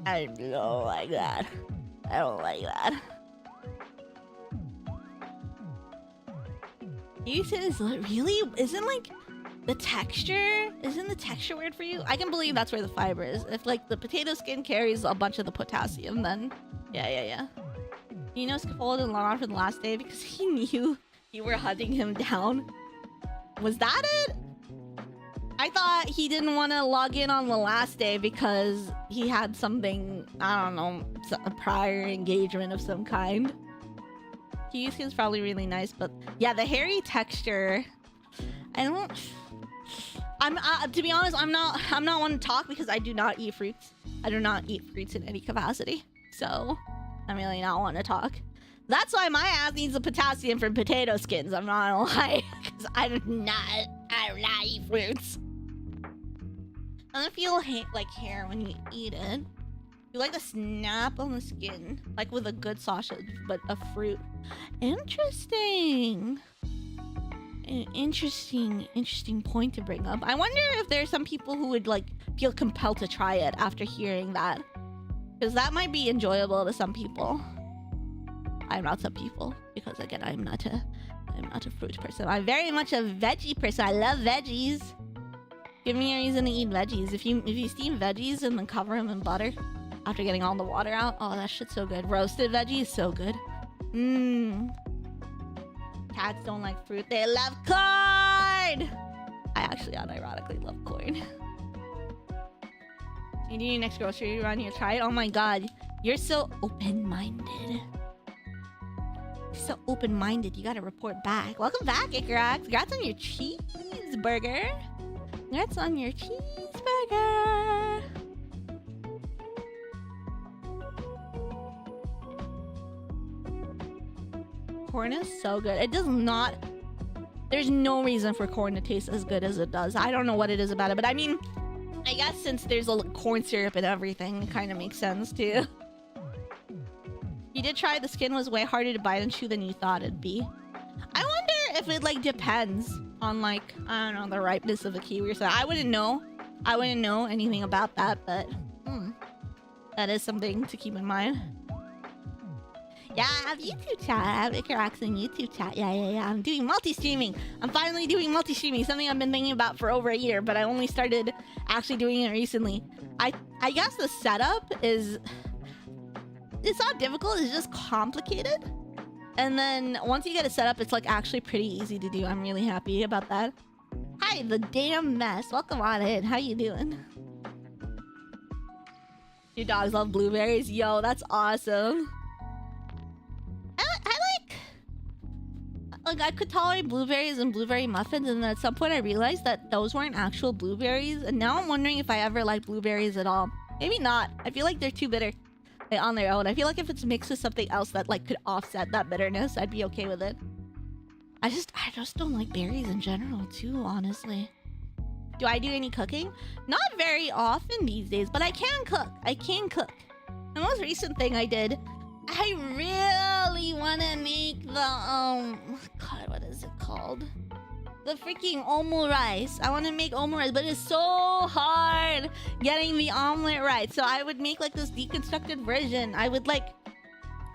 I don't like that. I don't like that. You said it's really? Isn't like the texture? Isn't the texture weird for you? I can believe that's where the fiber is. If like the potato skin carries a bunch of the potassium, then yeah. You know, Scaffold and Laurent for the last day because he knew you were hunting him down. Was that it? I thought he didn't want to log in on the last day because he had something, I don't know, a prior engagement of some kind. Kiwi skin's probably really nice, but yeah, the hairy texture, to be honest, I'm not one to talk because I do not eat fruits. I do not eat fruits in any capacity. So I'm really not one to talk. That's why my ass needs the potassium from potato skins. I'm not gonna lie, because I do not eat fruits. Doesn't feel like hair when you eat it. You like the snap on the skin, like with a good sausage, but a fruit. Interesting. An interesting point to bring up. I wonder if there's some people who would like feel compelled to try it after hearing that, because that might be enjoyable to some people. I'm not some people, because again, I'm not a fruit person. I'm very much a veggie person. I love veggies. Give me a reason to eat veggies. If you steam veggies and then cover them in butter after getting all the water out, oh, that shit's so good. Roasted veggies, so good. Cats don't like fruit, they love corn! I actually unironically love corn. You do your next grocery run, you try it. Oh my god, you're so open-minded. So open-minded, you gotta report back. Welcome back, Ikarax. Congrats on your cheeseburger. Congrats on your cheeseburger. Corn is so good. It does not... There's no reason for corn to taste as good as it does. I don't know what it is about it, but I mean... I guess since there's a corn syrup and everything, it kind of makes sense too. You did try, the skin was way harder to bite and chew than you thought it'd be. I wonder if it like depends on like, I don't know, the ripeness of the kiwi or something. I wouldn't know. I wouldn't know anything about that, but that is something to keep in mind. Yeah, I have YouTube chat. I have Ikarax in YouTube chat. Yeah. I'm doing multi-streaming. I'm finally doing multi-streaming. Something I've been thinking about for over a year, but I only started actually doing it recently. I guess the setup is... It's not difficult, it's just complicated. And then once you get it set up, it's like actually pretty easy to do. I'm really happy about that. Hi, the damn mess. Welcome on in. How you doing? Your dogs love blueberries? Yo, that's awesome. I could tolerate blueberries and blueberry muffins, and then at some point I realized that those weren't actual blueberries, and now I'm wondering if I ever like blueberries at all. Maybe not. I feel like they're too bitter on their own. I feel like if it's mixed with something else that like could offset that bitterness, I'd be okay with it. I just don't like berries in general too, honestly. Do I do any cooking? Not very often these days, but I can cook. I can cook. The most recent thing I did, I really want to make the, God, what is it called? The freaking omelet rice. I want to make omelet rice, but it's so hard getting the omelet right. So I would make like this deconstructed version. I would like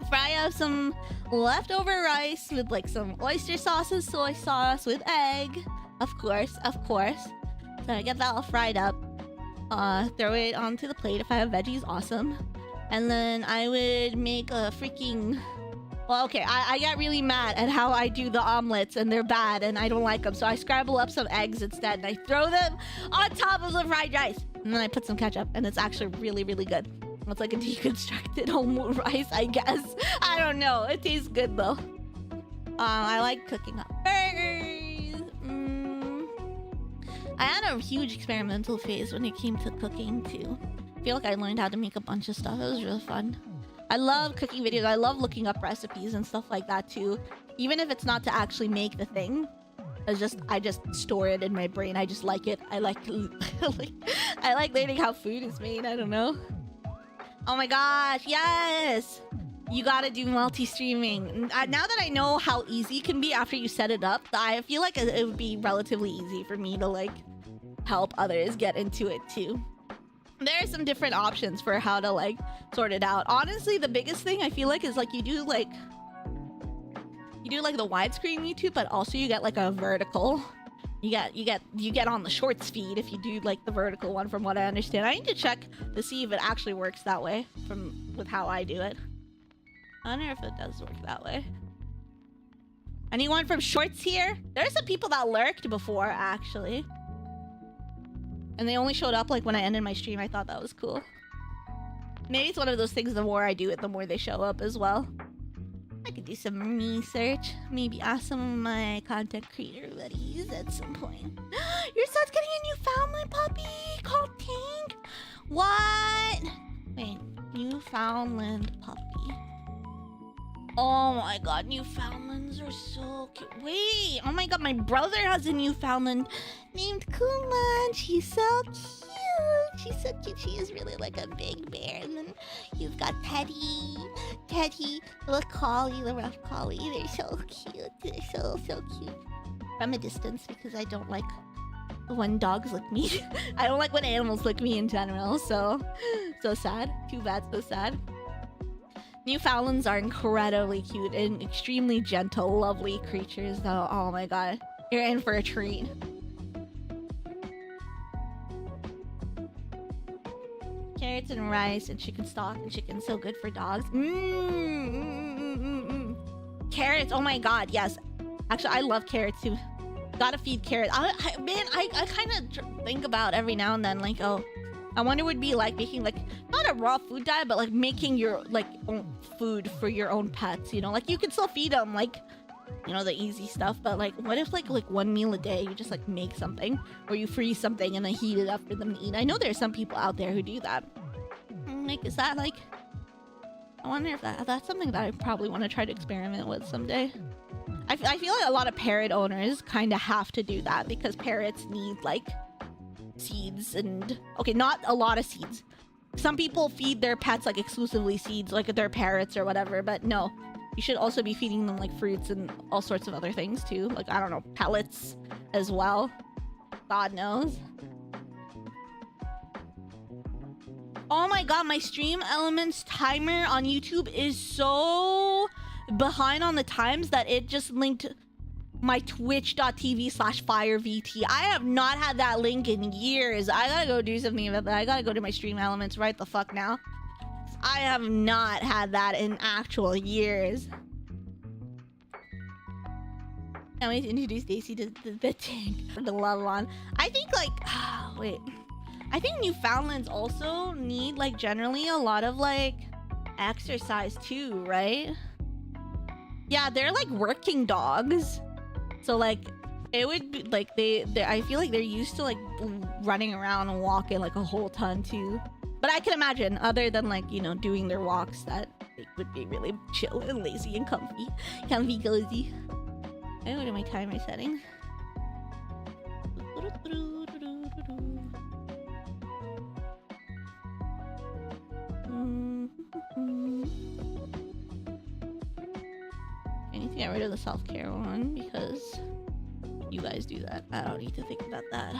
fry up some leftover rice with like some oyster sauce and soy sauce with egg. Of course. So I get that all fried up. Throw it onto the plate. If I have veggies, awesome. And then I would make a freaking... Well, okay, I get really mad at how I do the omelets, and they're bad, and I don't like them. So I scramble up some eggs instead, and I throw them on top of the fried rice. And then I put some ketchup, and it's actually really, really good. It's like a deconstructed omelet rice, I guess. I don't know. It tastes good, though. I like cooking up burgers. I had a huge experimental phase when it came to cooking, too. I feel like I learned how to make a bunch of stuff. It was really fun. I love cooking videos. I love looking up recipes and stuff like that too. Even if it's not to actually make the thing. I just store it in my brain. I just like it. I like I like learning how food is made. I don't know. Oh my gosh, yes! You gotta do multi-streaming. Now that I know how easy it can be after you set it up, I feel like it would be relatively easy for me to like help others get into it too. There are some different options for how to like sort it out. Honestly, the biggest thing I feel like is like you do like the widescreen YouTube, but also you get like a vertical. You get on the shorts feed if you do like the vertical one, from what I understand. I need to check to see if it actually works that way with how I do it. I wonder if it does work that way. Anyone from shorts here? There's some people that lurked before actually. And they only showed up like when I ended my stream. I thought that was cool. Maybe it's one of those things, the more I do it, the more they show up as well. I could do some research. Maybe ask some of my content creator buddies at some point. Your son's getting a Newfoundland puppy called Tank? What? Wait, Newfoundland puppy. Oh my god, Newfoundlands are so cute. Wait, oh my god, my brother has a Newfoundland named Kumlan. She's so cute. She's so cute. She is really like a big bear. And then you've got Teddy, the collie, the rough collie. They're so cute. They're so cute. From a distance, because I don't like when dogs lick me. I don't like when animals lick me in general. So sad. Too bad, so sad. Newfoundlands are incredibly cute and extremely gentle, lovely creatures, though. Oh my god. You're in for a treat. Carrots and rice and chicken stock and chicken, so good for dogs. Carrots, oh my god, yes. Actually, I love carrots too. Gotta feed carrots. I kind of think about every now and then, like, oh, I wonder what it'd be like making like not a raw food diet, but like making your like own food for your own pets. You know, like you can still feed them like, you know, the easy stuff, but like what if like one meal a day you just like make something, or you freeze something and then heat it up for them to eat? I know there's some people out there who do that. Like, is that like, I wonder if that's something that I probably want to try to experiment with someday. I feel like a lot of parrot owners kind of have to do that because parrots need like seeds and, okay, not a lot of seeds. Some people feed their pets like exclusively seeds, like their parrots or whatever, but no, you should also be feeding them like fruits and all sorts of other things too. Like, I don't know, pellets as well. God knows. Oh my god, my stream elements timer on YouTube is so behind on the times that it just linked my twitch.tv/FyreVT. I have not had that link in years. I gotta go do something about that. I gotta go to my stream elements right the fuck now. I have not had that in actual years. Can't wait to introduce Daisy to the tank for the love on. I think like, wait. I think Newfoundlands also need like generally a lot of like exercise too, right? Yeah, they're like working dogs. So like it would be like they I feel like they're used to like running around and walking like a whole ton too. But I can imagine other than like, you know, doing their walks that it would be really chill and lazy and comfy cozy. I go to my timer setting. I need to get rid of the self-care one because you guys do that. I don't need to think about that.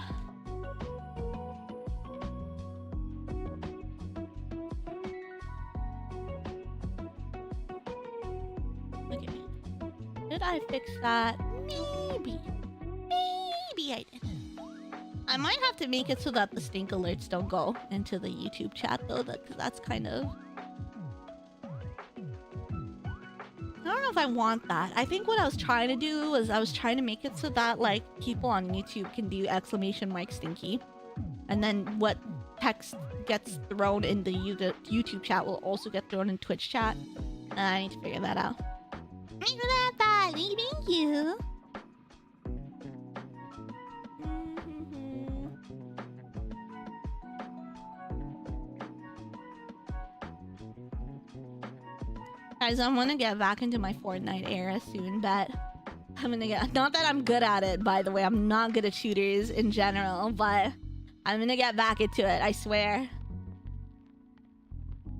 Okay. Did I fix that? Maybe. Maybe I did. I might have to make it so that the stink alerts don't go into the YouTube chat though, because that's kind of... I don't know if I want that. I think what I was trying to do was I was trying to make it so that like people on YouTube can do exclamation stinky. And then what text gets thrown in the YouTube chat will also get thrown in Twitch chat. And I need to figure that out. Thank you. Guys, I'm gonna get back into my Fortnite era soon, but I'm gonna get... Not that I'm good at it, by the way. I'm not good at shooters in general, but I'm gonna get back into it, I swear.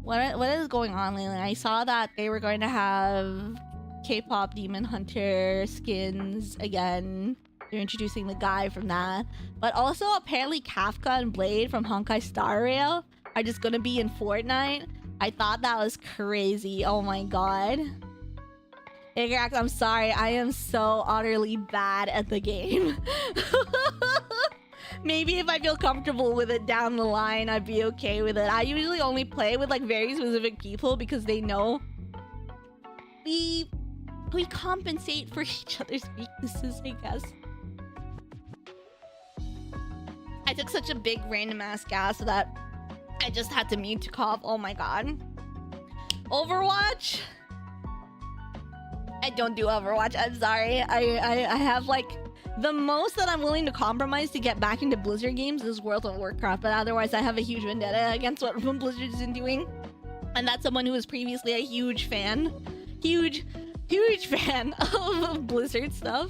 What is going on lately? I saw that they were going to have K-pop Demon Hunter skins again. They're introducing the guy from that. But also, apparently Kafka and Blade from Honkai Star Rail are just gonna be in Fortnite. I thought that was crazy. Oh my god. Igrak, I'm sorry. I am so utterly bad at the game. Maybe if I feel comfortable with it down the line, I'd be okay with it. I usually only play with like very specific people because they know we compensate for each other's weaknesses, I guess. I took such a big random ass gas that I just had to mute to cough. Oh my god. Overwatch? I don't do Overwatch. I'm sorry. I have like... The most that I'm willing to compromise to get back into Blizzard games is World of Warcraft, but otherwise I have a huge vendetta against what Blizzard's been doing. And that's someone who was previously a huge fan. Huge fan of Blizzard stuff.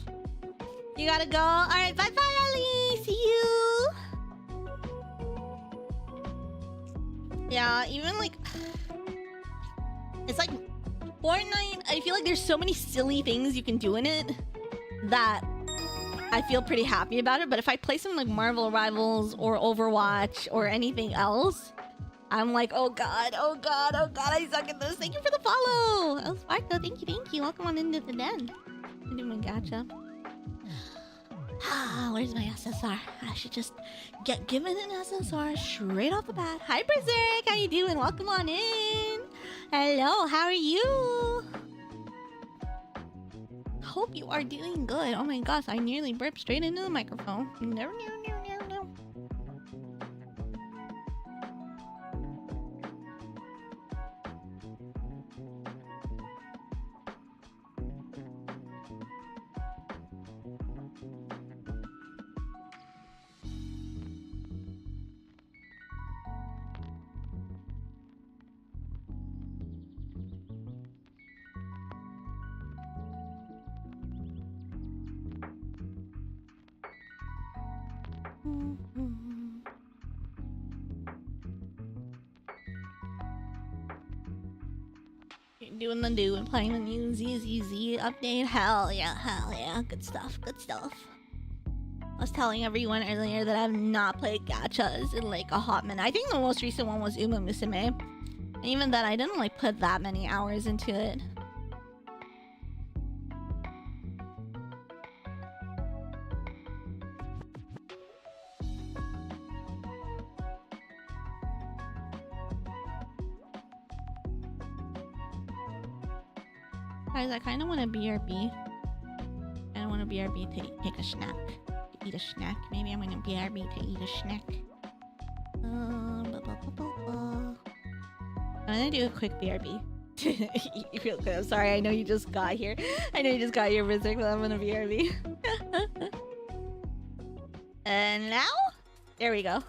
You gotta go. Alright, bye-bye, Ellie. See you. Yeah, even like... It's like... Fortnite, I feel like there's so many silly things you can do in it that I feel pretty happy about it. But if I play something like Marvel Rivals or Overwatch or anything else, I'm like, oh god, I suck at this. Thank you for the follow. Oh, Sparko, thank you. Welcome on into the den. I do my gacha. Where's my SSR? I should just get given an SSR straight off the bat. Hi, Berserk. How you doing? Welcome on in. Hello, how are you? Hope you are doing good. Oh my gosh, I nearly burped straight into the microphone. No. Doing the do and playing the new ZZZ update. Hell yeah, good stuff, good stuff. I was telling everyone earlier that I've not played gachas in like a hot minute. I think the most recent one was Uma Musume. And even then, I didn't like put that many hours into it. Guys, I kind of want a BRB. I don't want a BRB to take a snack. To eat a snack. Maybe I'm gonna BRB to eat a snack. I'm gonna do a quick BRB. Real quick. I'm sorry. I know you just got here. I know you just got here, Rizek, but I'm gonna BRB. And now, there we go.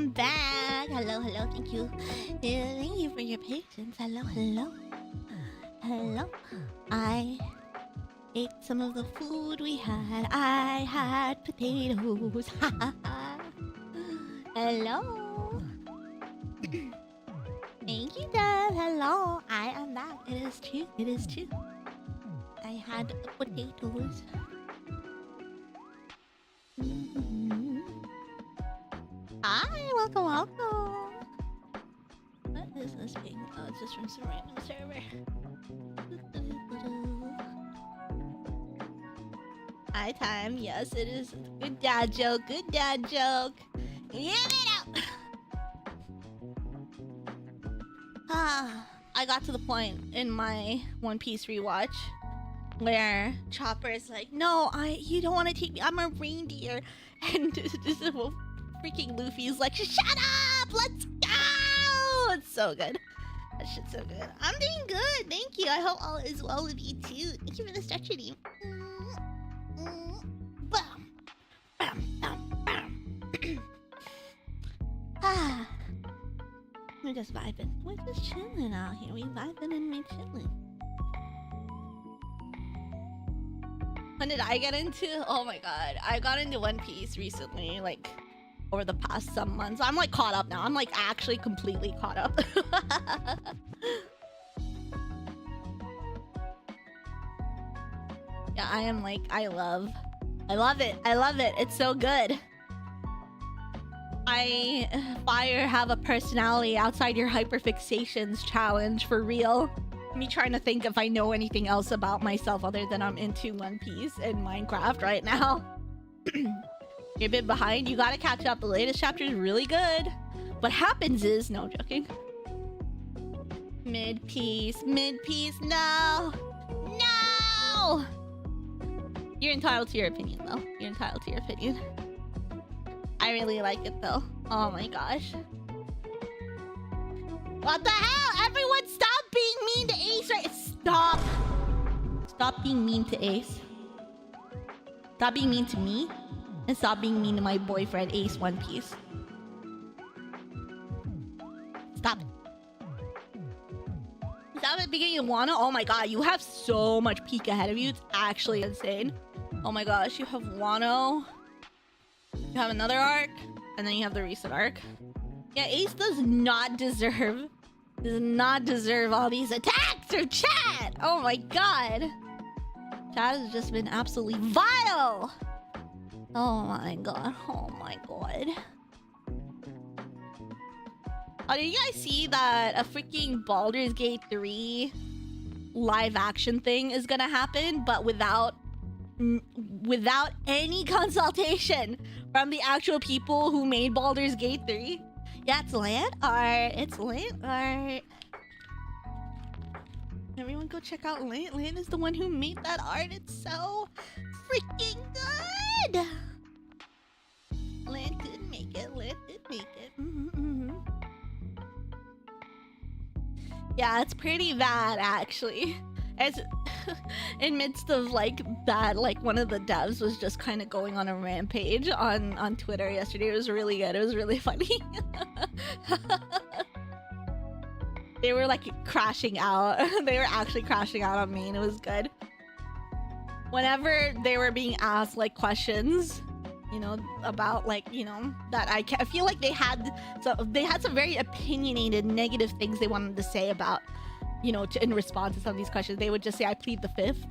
I'm back. Hello, hello. Thank you. Thank you for your patience. Hello, hello. Hello. I ate some of the food we had. I had potatoes. Hello. Thank you, Dad. Hello. I am back. It is true. It is true. I had potatoes. Hi, welcome, welcome. What is this being? Oh, it's just from some random server. Hi, time. Yes, it is. Good dad joke. Good dad joke. Give it up. I got to the point in my One Piece rewatch where Chopper is like, "No, you don't want to take me. I'm a reindeer," and this freaking Luffy is like, "Shut up! Let's go!" It's so good. That shit's so good. I'm doing good, thank you. I hope all is well with you too. Thank you for the structure team. Bam, bam, bam, bam. We're just vibing. We're just chilling out here. We vibing and we chilling. When did I get into? Oh my god. I got into One Piece recently, like over the past some months. I'm like caught up now. I'm like actually completely caught up. Yeah, I am like, I love it. I love it. It's so good. Fyre have a personality outside your hyperfixations challenge for real. Me trying to think if I know anything else about myself other than I'm into One Piece and Minecraft right now. You're a bit behind. You gotta catch up. The latest chapter is really good. What happens is... No, I'm joking. Mid-piece. Mid-piece. No! No! You're entitled to your opinion, though. You're entitled to your opinion. I really like it, though. Oh my gosh. What the hell? Everyone stop being mean to Ace right... Stop! Stop being mean to Ace. Stop being mean to me. And stop being mean to my boyfriend, Ace One Piece. Stop it. Is that the beginning of Wano? Oh my god, you have so much peak ahead of you. It's actually insane. Oh my gosh, you have Wano. You have another arc. And then you have the recent arc. Yeah, Ace does not deserve all these attacks from chat. Oh my god. Chat has just been absolutely vile. Oh my god. Oh my god. Oh, did you guys see that a freaking Baldur's Gate 3 live action thing is gonna happen, but without any consultation from the actual people who made Baldur's Gate 3? Yeah, it's land art. It's land art. Everyone go check out Land. Land is the one who made that art. It's so freaking good. Land did make it. Land did make it. Yeah, it's pretty bad actually. It's in midst of like that, like one of the devs was just kind of going on a rampage on Twitter yesterday. It was really good. It was really funny. They were like crashing out. They were actually crashing out on me, and it was good. Whenever they were being asked like questions, you know, about like, you know, that I feel like they had some very opinionated negative things they wanted to say about, you know, in response to some of these questions. They would just say, "I plead the fifth."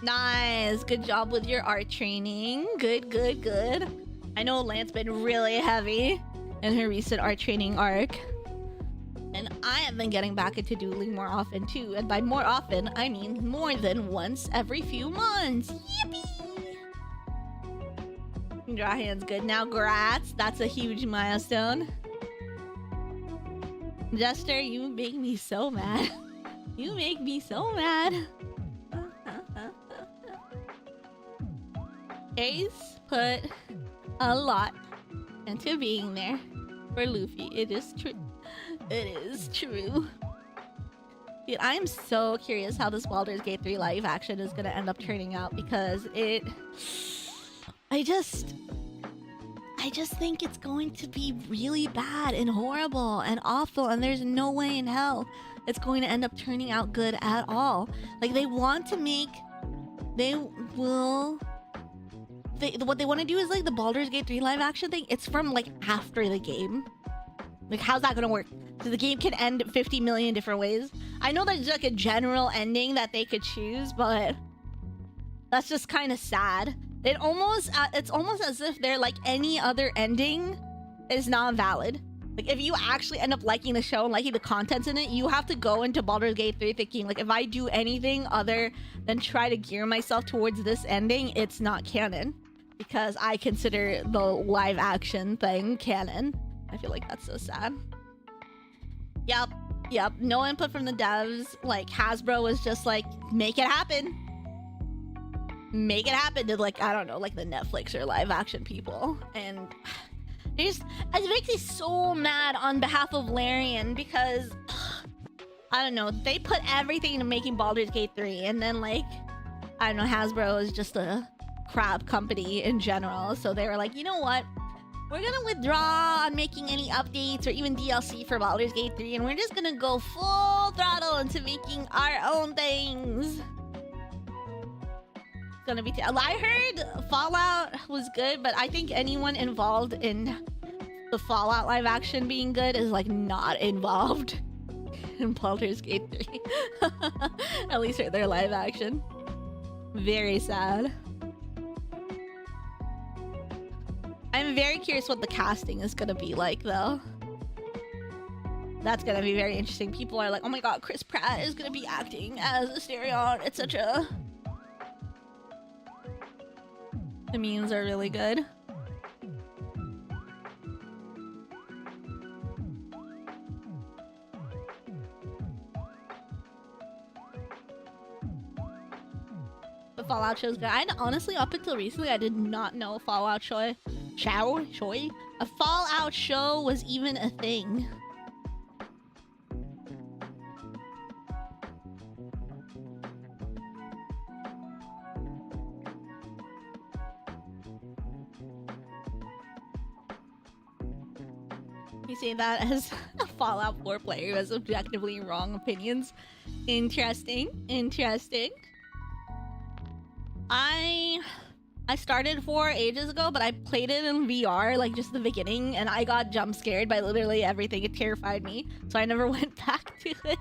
Nice, good job with your art training. Good, good, good. I know Lance been really heavy in her recent art training arc. And I have been getting back into doodling more often too. And by more often, I mean more than once every few months. Yippee! Dry hands good now. Grats. That's a huge milestone. Jester, you make me so mad. You make me so mad. Ace put a lot into being there for Luffy. It is true. It is true. Dude, I am so curious how this Baldur's Gate 3 live action is gonna end up turning out, because I I just think it's going to be really bad and horrible and awful, and there's no way in hell it's going to end up turning out good at all. Like, they want to make... what they want to do is like the Baldur's Gate 3 live action thing. It's from like after the game. Like, how's that gonna work? So the game can end 50 million different ways. I know there's like a general ending that they could choose, but that's just kind of sad. It's almost as if they're like, any other ending is not valid. Like, if you actually end up liking the show and liking the contents in it, you have to go into Baldur's Gate 3 thinking, like, if I do anything other than try to gear myself towards this ending, it's not canon. Because I consider the live action thing canon. I feel like that's so sad. Yep. No input from the devs. Like, Hasbro was just like, make it happen. Make it happen to, like, I don't know, like the Netflix or live action people. And it makes me so mad on behalf of Larian because, I don't know, they put everything into making Baldur's Gate 3, and then, like, I don't know, Hasbro is just a crap company in general, so they were like, you know what, we're gonna withdraw on making any updates or even DLC for Baldur's Gate 3, and we're just gonna go full throttle into making our own things. It's gonna be I heard Fallout was good, but I think anyone involved in the Fallout live action being good is like not involved in Baldur's Gate 3. At least for their live action. Very sad. I'm very curious what the casting is gonna be like, though. That's gonna be very interesting. People are like, oh my god, Chris Pratt is gonna be acting as Asterion, etc. The memes are really good. The Fallout show is good. Honestly, up until recently, I did not know a Fallout show was even a thing. You say that as a Fallout 4 player who has objectively wrong opinions. Interesting. I started 4 ages ago, but I played it in VR, like just the beginning, and I got jump scared by literally everything. It terrified me, so I never went back to it.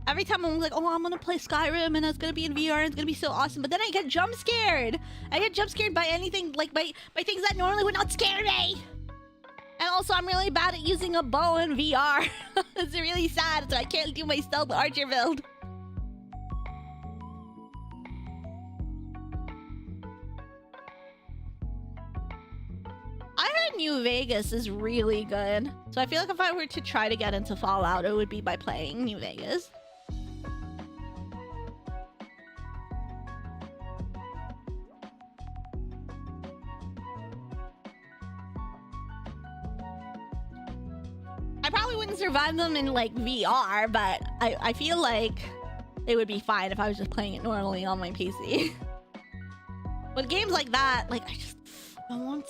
Every time I'm like, oh, I'm gonna play Skyrim and it's gonna be in VR and it's gonna be so awesome, but then I get jump scared. I get jump scared by anything, like by things that normally would not scare me. And also, I'm really bad at using a bow in VR. It's really sad, so I can't do my stealth archer build. I heard New Vegas is really good. So I feel like if I were to try to get into Fallout, it would be by playing New Vegas. I probably wouldn't survive them in like VR, but I feel like it would be fine if I was just playing it normally on my PC. With games like that, like I want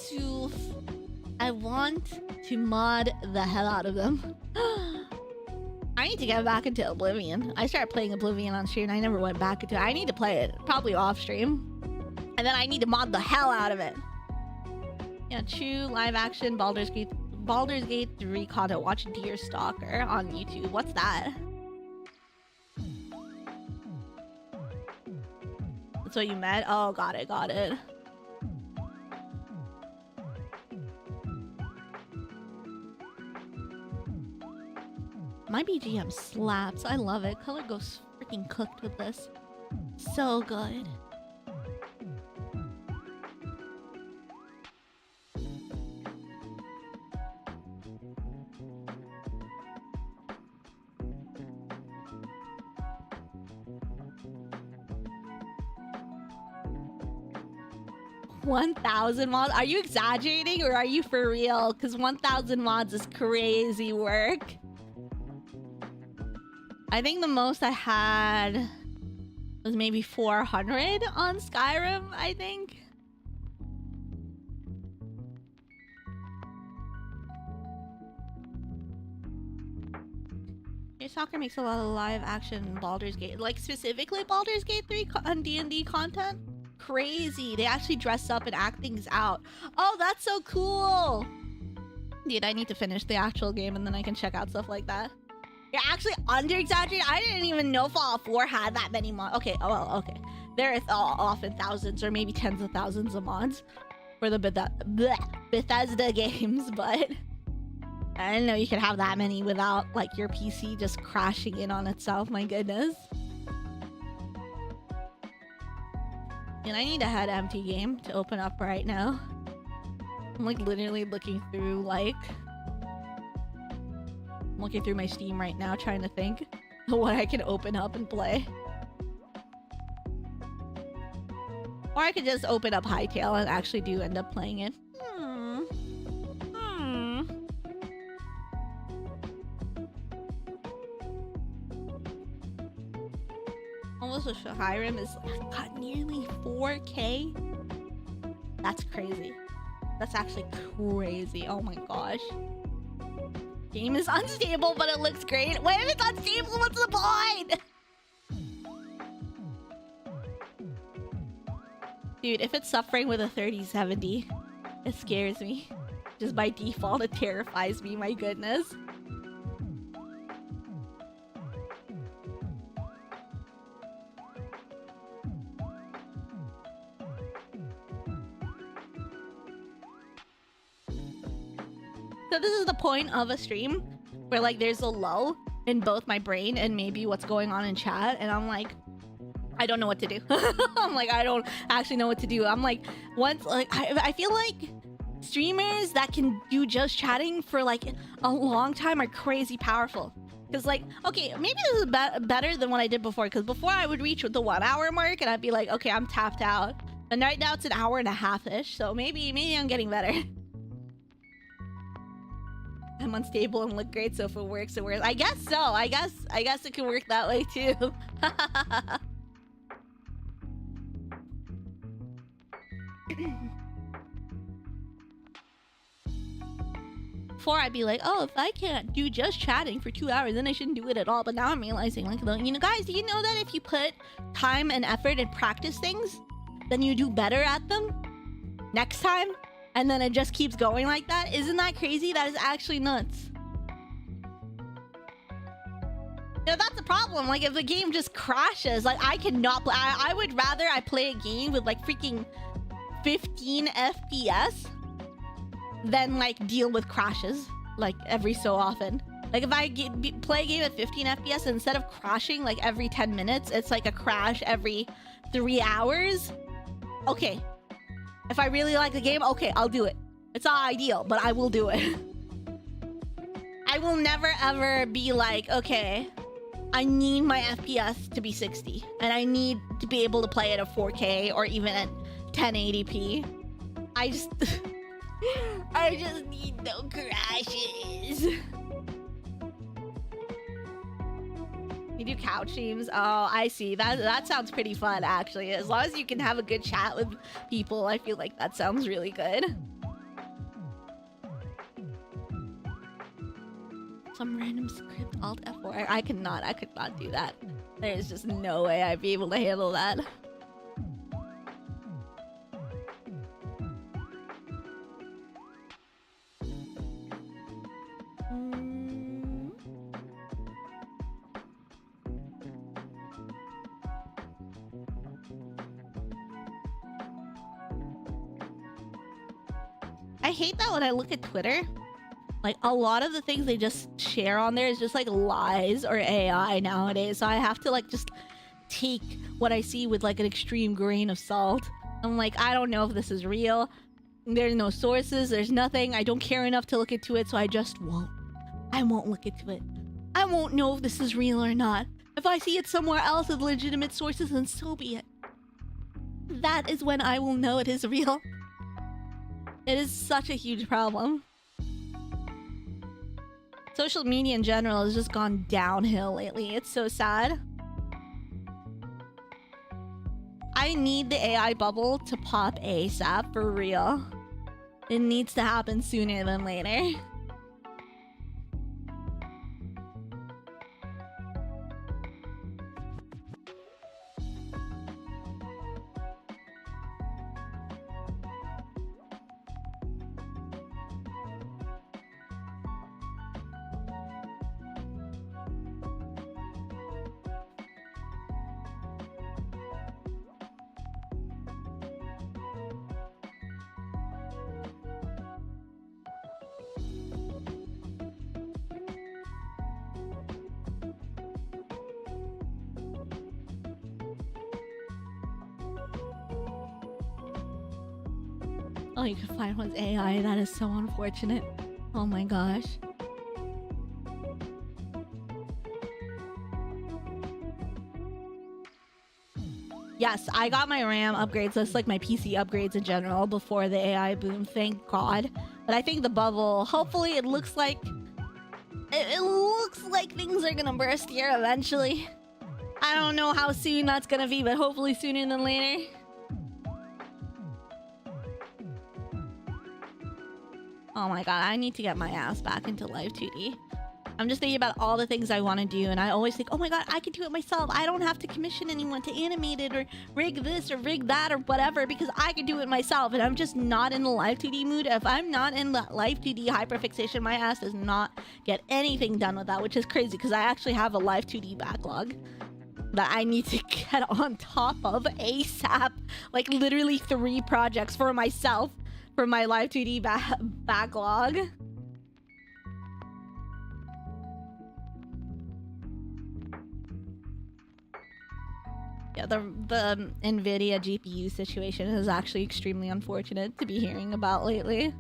to mod the hell out of them. I need to get back into Oblivion. I started playing Oblivion on stream and I never went back into it. I need to play it, probably off stream. And then I need to mod the hell out of it. Yeah, true live action Baldur's Gate 3 content. Watch Deer Stalker on YouTube. What's that? That's what you meant? Oh, got it. My BGM slaps. I love it. Color goes freaking cooked with this. So good. $1,000 mods? Are you exaggerating or are you for real? Because 1,000 mods is crazy work. I think the most I had was maybe 400 on Skyrim, I think. Your soccer makes a lot of live action Baldur's Gate, like specifically Baldur's Gate 3 on D&D content. Crazy. They actually dress up and act things out. Oh, that's so cool. Dude, I need to finish the actual game and then I can check out stuff like that. You're actually under-exaggerating? I didn't even know Fallout 4 had that many mods. Okay, oh well, okay. There are often thousands or maybe tens of thousands of mods for the Bethesda games, but I didn't know you could have that many without like your PC just crashing in on itself. My goodness. And I need a head empty game to open up right now. I'm like literally looking through like... I'm looking through my Steam right now trying to think what I can open up and play. Or I could just open up Hytale and actually do end up playing it. Almost a Skyrim is got nearly 4K. That's crazy. That's actually crazy. Oh my gosh. Game is unstable, but it looks great. Wait, if it's unstable, what's the point? Dude, if it's suffering with a 3070, it scares me. Just by default, it terrifies me, my goodness. So this is the point of a stream where like there's a lull in both my brain and maybe what's going on in chat, and I'm like, I don't know what to do. I'm like, I don't actually know what to do. I'm like, once like I feel like streamers that can do just chatting for like a long time are crazy powerful. Because like, okay, maybe this is better than what I did before, because before I would reach the 1 hour mark and I'd be like, okay, I'm tapped out. And right now it's an hour and a half-ish, so maybe I'm getting better. I'm unstable and look great, so if it works, it works. I guess so. I guess it can work that way too. Before I'd be like, oh, if I can't do just chatting for 2 hours, then I shouldn't do it at all. But now I'm realizing, like, you know, guys, do you know that if you put time and effort and practice things, then you do better at them next time? And then it just keeps going like that? Isn't that crazy? That is actually nuts. You know, that's the problem. Like, if the game just crashes, like, I cannot play. I would rather I play a game with, like, freaking 15 FPS than, like, deal with crashes, like, every so often. Like, if I play a game at 15 FPS, instead of crashing, like, every 10 minutes, it's, like, a crash every 3 hours. Okay. If I really like the game, okay, I'll do it. It's not ideal, but I will do it. I will never ever be like, okay, I need my FPS to be 60, and I need to be able to play it at 4K or even at 1080p. I just need no crashes. You do couch streams? Oh, I see. That sounds pretty fun, actually. As long as you can have a good chat with people, I feel like that sounds really good. Some random script, Alt F4. I could not do that. There's just no way I'd be able to handle that. I hate that when I look at Twitter. Like, a lot of the things they just share on there is just, like, lies or AI nowadays. So I have to, like, just take what I see with, like, an extreme grain of salt. I'm like, I don't know if this is real. There's no sources. There's nothing. I don't care enough to look into it, so I just won't. I won't look into it. I won't know if this is real or not. If I see it somewhere else with legitimate sources, then so be it. That is when I will know it is real. It is such a huge problem. Social media in general has just gone downhill lately. It's so sad. I need the AI bubble to pop ASAP, for real. It needs to happen sooner than later. Oh, you can find one's AI. That is so unfortunate. Oh my gosh. Yes, I got my RAM upgrades, just like my PC upgrades in general, before the AI boom, thank God. But I think the bubble, hopefully it looks like... It looks like things are gonna burst here eventually. I don't know how soon that's gonna be, but hopefully sooner than later. Oh my god, I need to get my ass back into Live 2D. I'm just thinking about all the things I want to do, and I always think, oh my god, I can do it myself. I don't have to commission anyone to animate it or rig this or rig that or whatever, because I can do it myself, and I'm just not in the Live 2D mood. If I'm not in the Live 2D hyperfixation, my ass does not get anything done with that, which is crazy, because I actually have a Live 2D backlog that I need to get on top of ASAP. Like, literally 3 projects for myself for my Live 2D backlog. Yeah, the NVIDIA GPU situation is actually extremely unfortunate to be hearing about lately.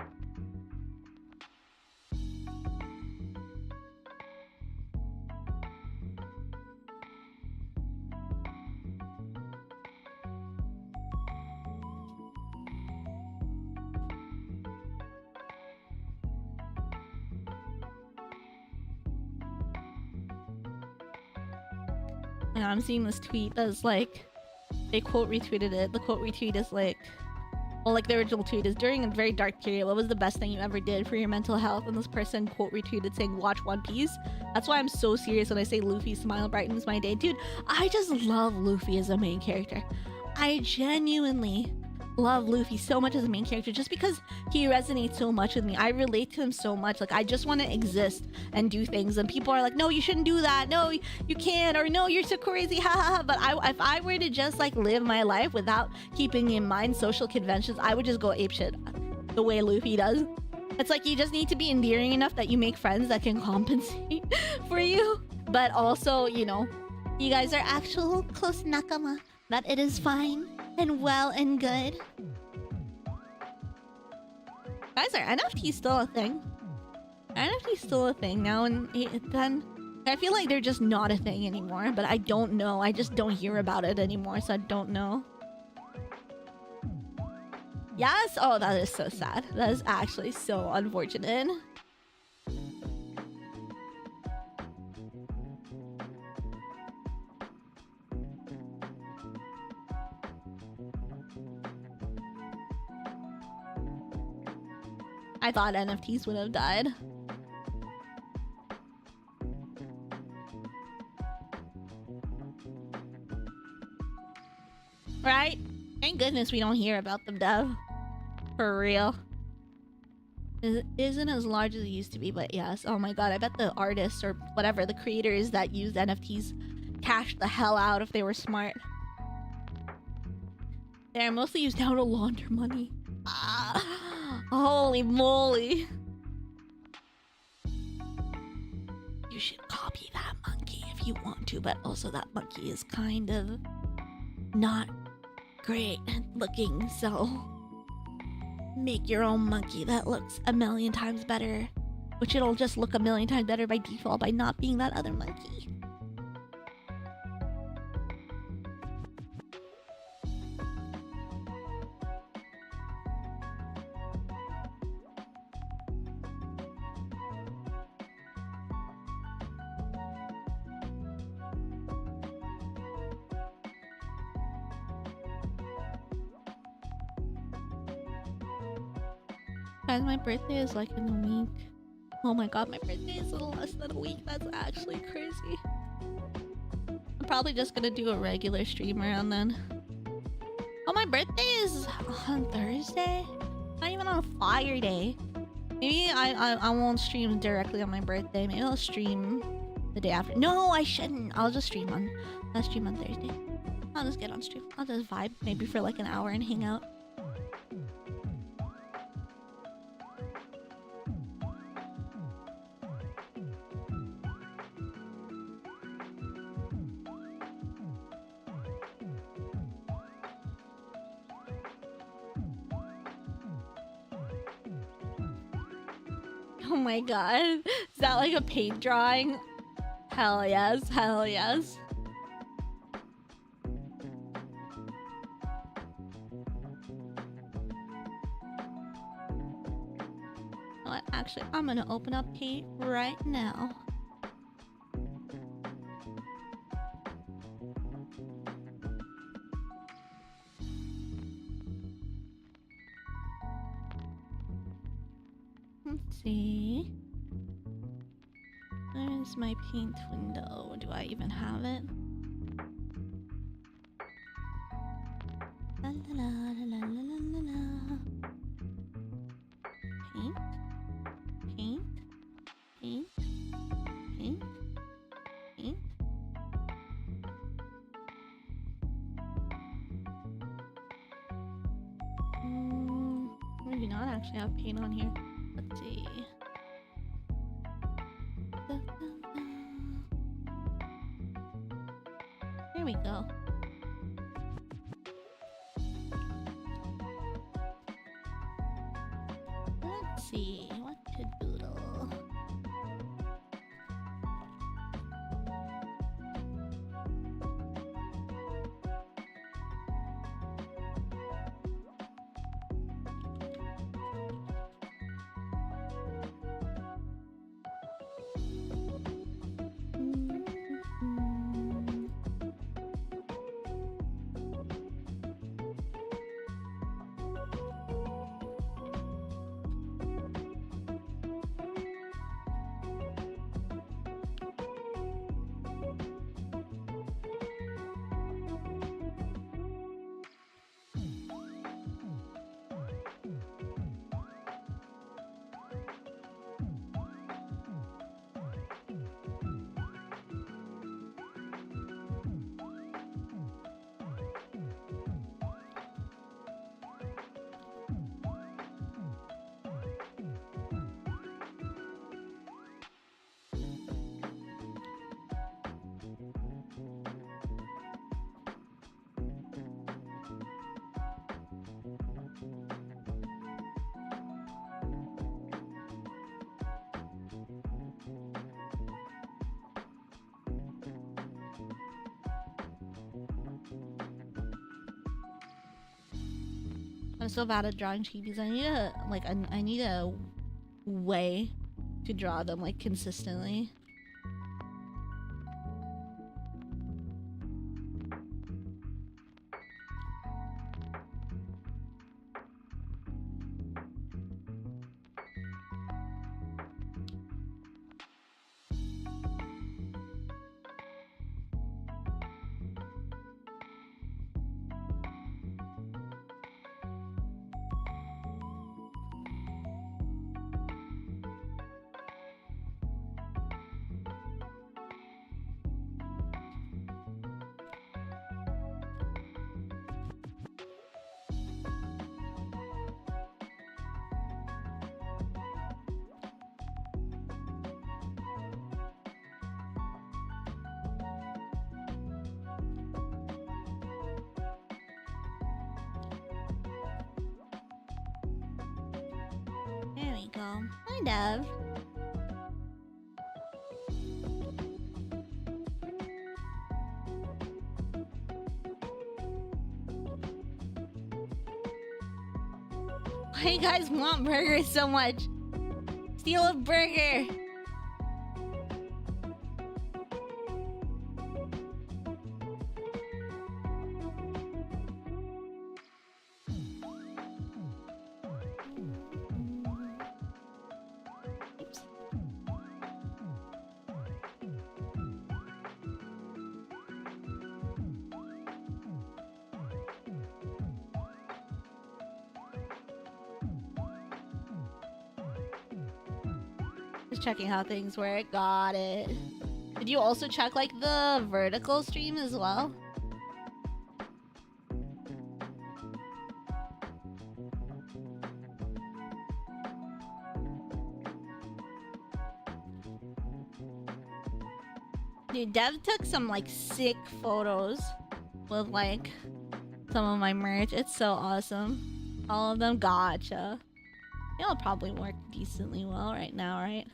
And I'm seeing this tweet that's like, they quote retweeted it. The quote retweet is like, well, like the original tweet is, during a very dark period, what was the best thing you ever did for your mental health? And this person quote retweeted saying, watch One Piece. That's why I'm so serious when I say Luffy's smile brightens my day. Dude, I just love Luffy as a main character. I genuinely love Luffy so much as a main character, just because he resonates so much with me. I relate to him so much. Like, I just want to exist and do things, and people are like, no, you shouldn't do that, no, you can't, or no, you're so crazy, ha ha ha. But if I were to just like live my life without keeping in mind social conventions, I would just go apeshit the way Luffy does. It's like, you just need to be endearing enough that you make friends that can compensate for you, but also, you know, you guys are actual close nakama, that it is fine and well and good. Guys, are NFTs still a thing? NFTs still a thing now, and then I feel like they're just not a thing anymore, but I don't know. I just don't hear about it anymore, so I don't know. Yes? Oh, that is so sad. That is actually so unfortunate. I thought NFTs would have died. Right? Thank goodness we don't hear about them, Dev. For real. It isn't as large as it used to be, but yes. Oh my god, I bet the artists or whatever, the creators that use NFTs cashed the hell out if they were smart. They're mostly used now to launder money. Holy moly. You should copy that monkey if you want to, but also that monkey is kind of not great looking, so make your own monkey that looks a million times better, which it'll just look a million times better by default by not being that other monkey. Guys, my birthday is like in a week. Oh my god, my birthday is in less than a week. That's actually crazy. I'm probably just gonna do a regular stream around then. Oh, my birthday is on Thursday? Not even on Fyreday. Maybe I won't stream directly on my birthday. Maybe I'll stream the day after. No, I shouldn't. I'll stream on Thursday. I'll just get on stream. I'll just vibe maybe for like an hour and hang out. Oh my god. Is that like a paint drawing? Hell yes, hell yes. What? Actually, I'm gonna open up paint right now. Let's see. Where's my paint window? Do I even have it? La la la la la la la la. Paint, paint, paint, paint, paint. Maybe not actually have paint on here. Let's see. Here we go. Let's see what to doodle. I'm so bad at drawing chibies. I need a I need a way to draw them like consistently. There we go. Hi, Dev. Why do you guys want burgers so much? Steal a burger! Just checking how things work. Got it. Did you also check like the vertical stream as well? Dude, Dev took some like sick photos with like some of my merch. It's so awesome. All of them. Gotcha. It'll probably work decently well right now, right?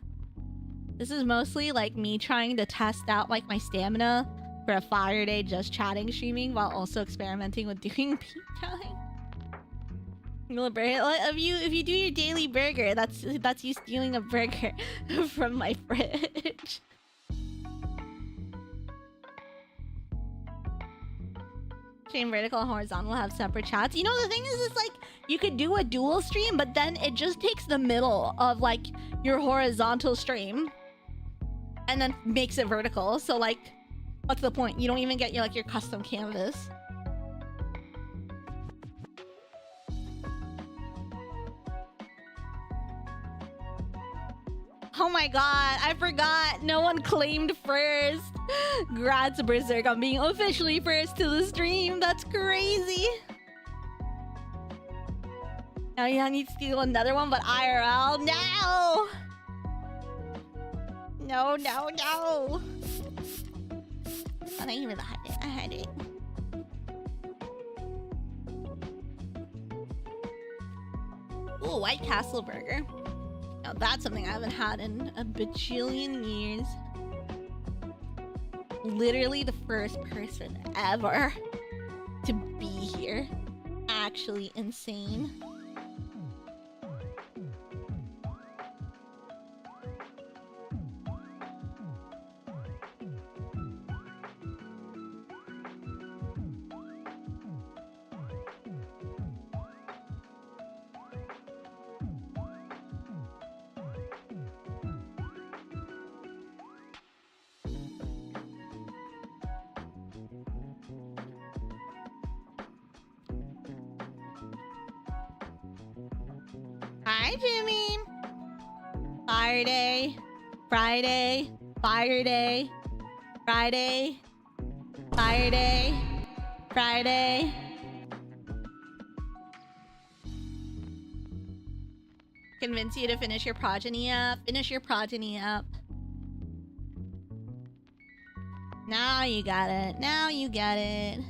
This is mostly like me trying to test out like my stamina for a Fyreday just chatting streaming while also experimenting with doing peak time. If you do your daily burger, that's you stealing a burger from my fridge. Stream vertical and horizontal have separate chats. You know, the thing is like you could do a dual stream, but then it just takes the middle of like your horizontal stream and then makes it vertical. So like, what's the point? You don't even get your custom canvas. Oh my god, I forgot. No one claimed first. Grats Berserk on being officially first to the stream. That's crazy. Now you need to steal another one, but IRL? No! No, no, no. I even had it. I had it. Ooh, White Castle burger. Now that's something I haven't had in a bajillion years. Literally the first person ever to be here. Actually insane. Hi, Jimmy. Fyreday. Friday. Fyreday. Friday. Fyreday. Friday. Convince you to finish your progeny up. Finish your progeny up. Now you got it. Now you get it.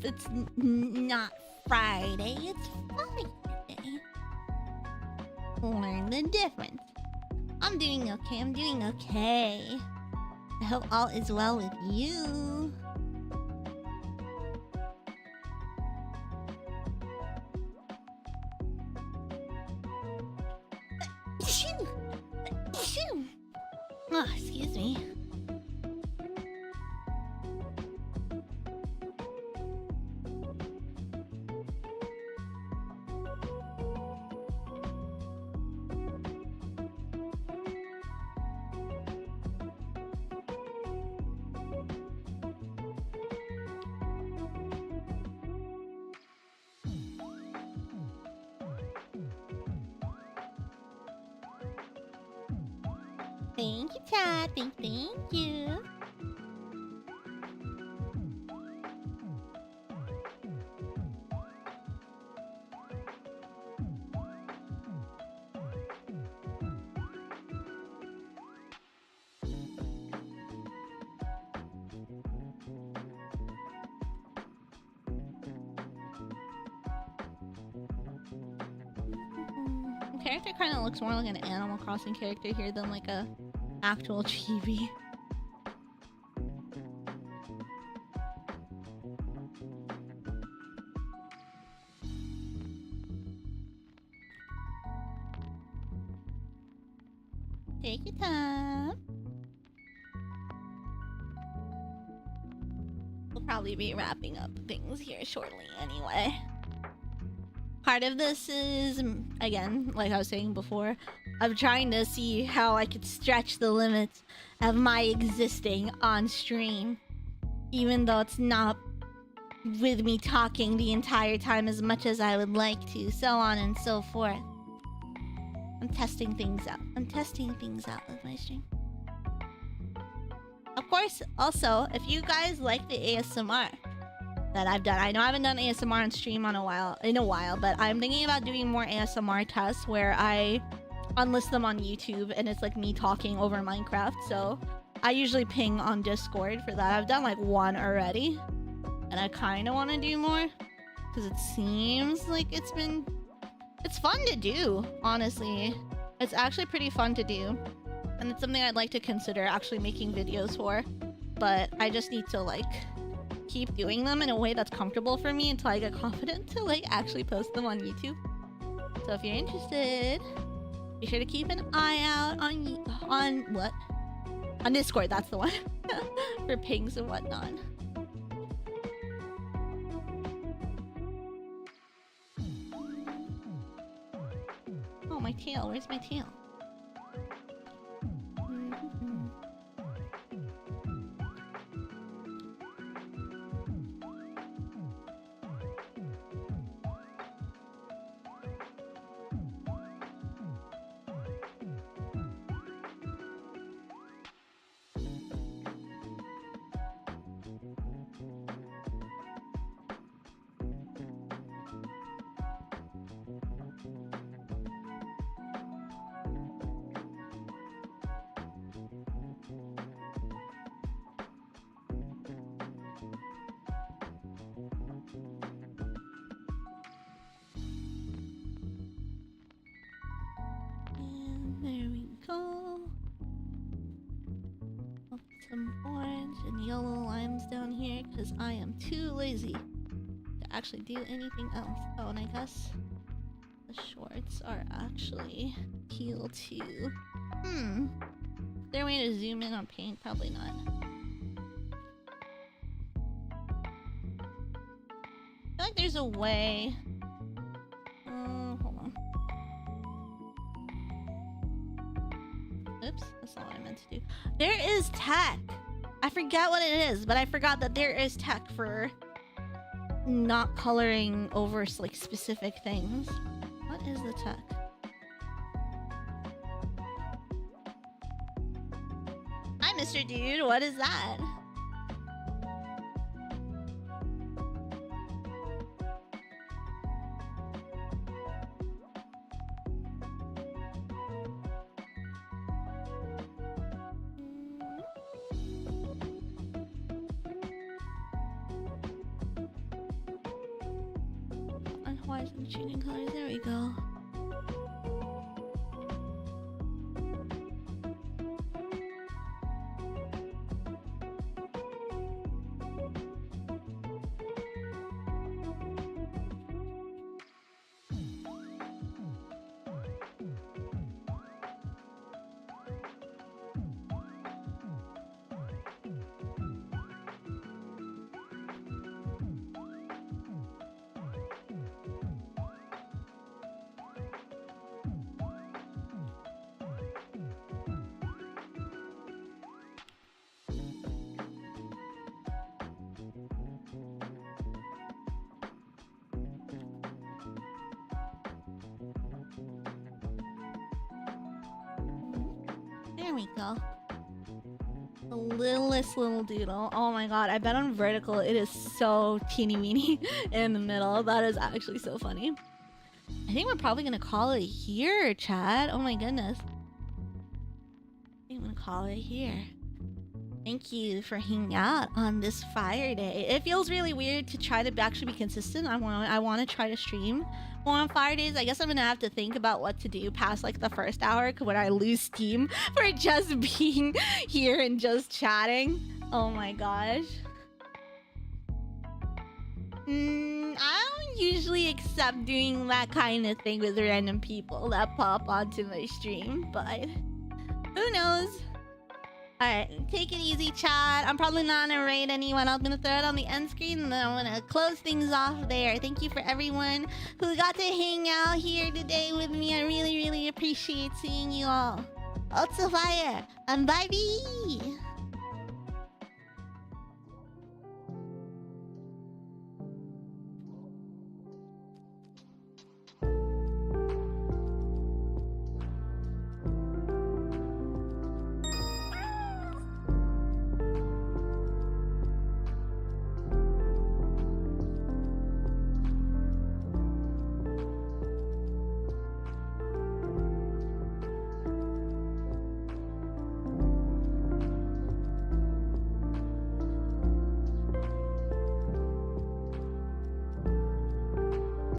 It's not Friday, it's Fyreday. Learn the difference. I'm doing okay, I'm doing okay. I hope all is well with you. Oh, excuse me. Thank you, Chad. Thank you. The character kind of looks more like an Animal Crossing character here than like a actual chibi. Take your time. We'll probably be wrapping up things here shortly anyway. Part of this is, again, like I was saying before, I'm trying to see how I could stretch the limits of my existing on stream. Even though it's not with me talking the entire time as much as I would like to, so on and so forth. I'm testing things out. I'm testing things out with my stream. Of course, also, if you guys like the ASMR that I've done, I know I haven't done ASMR on stream in a while, but I'm thinking about doing more ASMR tests where I unlist them on YouTube and it's like me talking over Minecraft. So I usually ping on Discord for that. I've done like one already, and I kind of want to do more because it seems like it's fun to do, honestly. It's actually pretty fun to do, and it's something I'd like to consider actually making videos for, but I just need to like keep doing them in a way that's comfortable for me until I get confident to like actually post them on YouTube. So if you're interested, be sure to keep an eye out on Discord, that's the one. For pings and whatnot. Oh, my tail. Where's my tail? There we go. I'll put some orange and yellow limes down here because I am too lazy to actually do anything else. Oh, and I guess the shorts are actually teal too. Is there a way to zoom in on paint? Probably not. I feel like there's a way. Hold on. Oops, that's not what I meant to do. There is tech. I forget what it is, but I forgot that there is tech for not coloring over like specific things. What is the tech? Hi, Mr. Dude. What is that? Why is it changing colors? There we go. There we go. The littlest little doodle. Oh my god, I bet on vertical it is so teeny weeny in the middle. That is actually so funny. I think we're probably gonna call it here, chat. Oh my goodness. I think I'm gonna call it here. Thank you for hanging out on this Fyreday. It feels really weird to try to actually be consistent. I want to try to stream more on Fyredays. I guess I'm gonna have to think about what to do past like the first hour when I lose steam for just being here and just chatting. Oh my gosh. I don't usually accept doing that kind of thing with random people that pop onto my stream, but who knows? Alright, take it easy, chat. I'm probably not gonna raid anyone. I'm gonna throw it on the end screen and then I'm gonna close things off there. Thank you for everyone who got to hang out here today with me. I really, really appreciate seeing you all. Also Fyre, and bye-bye!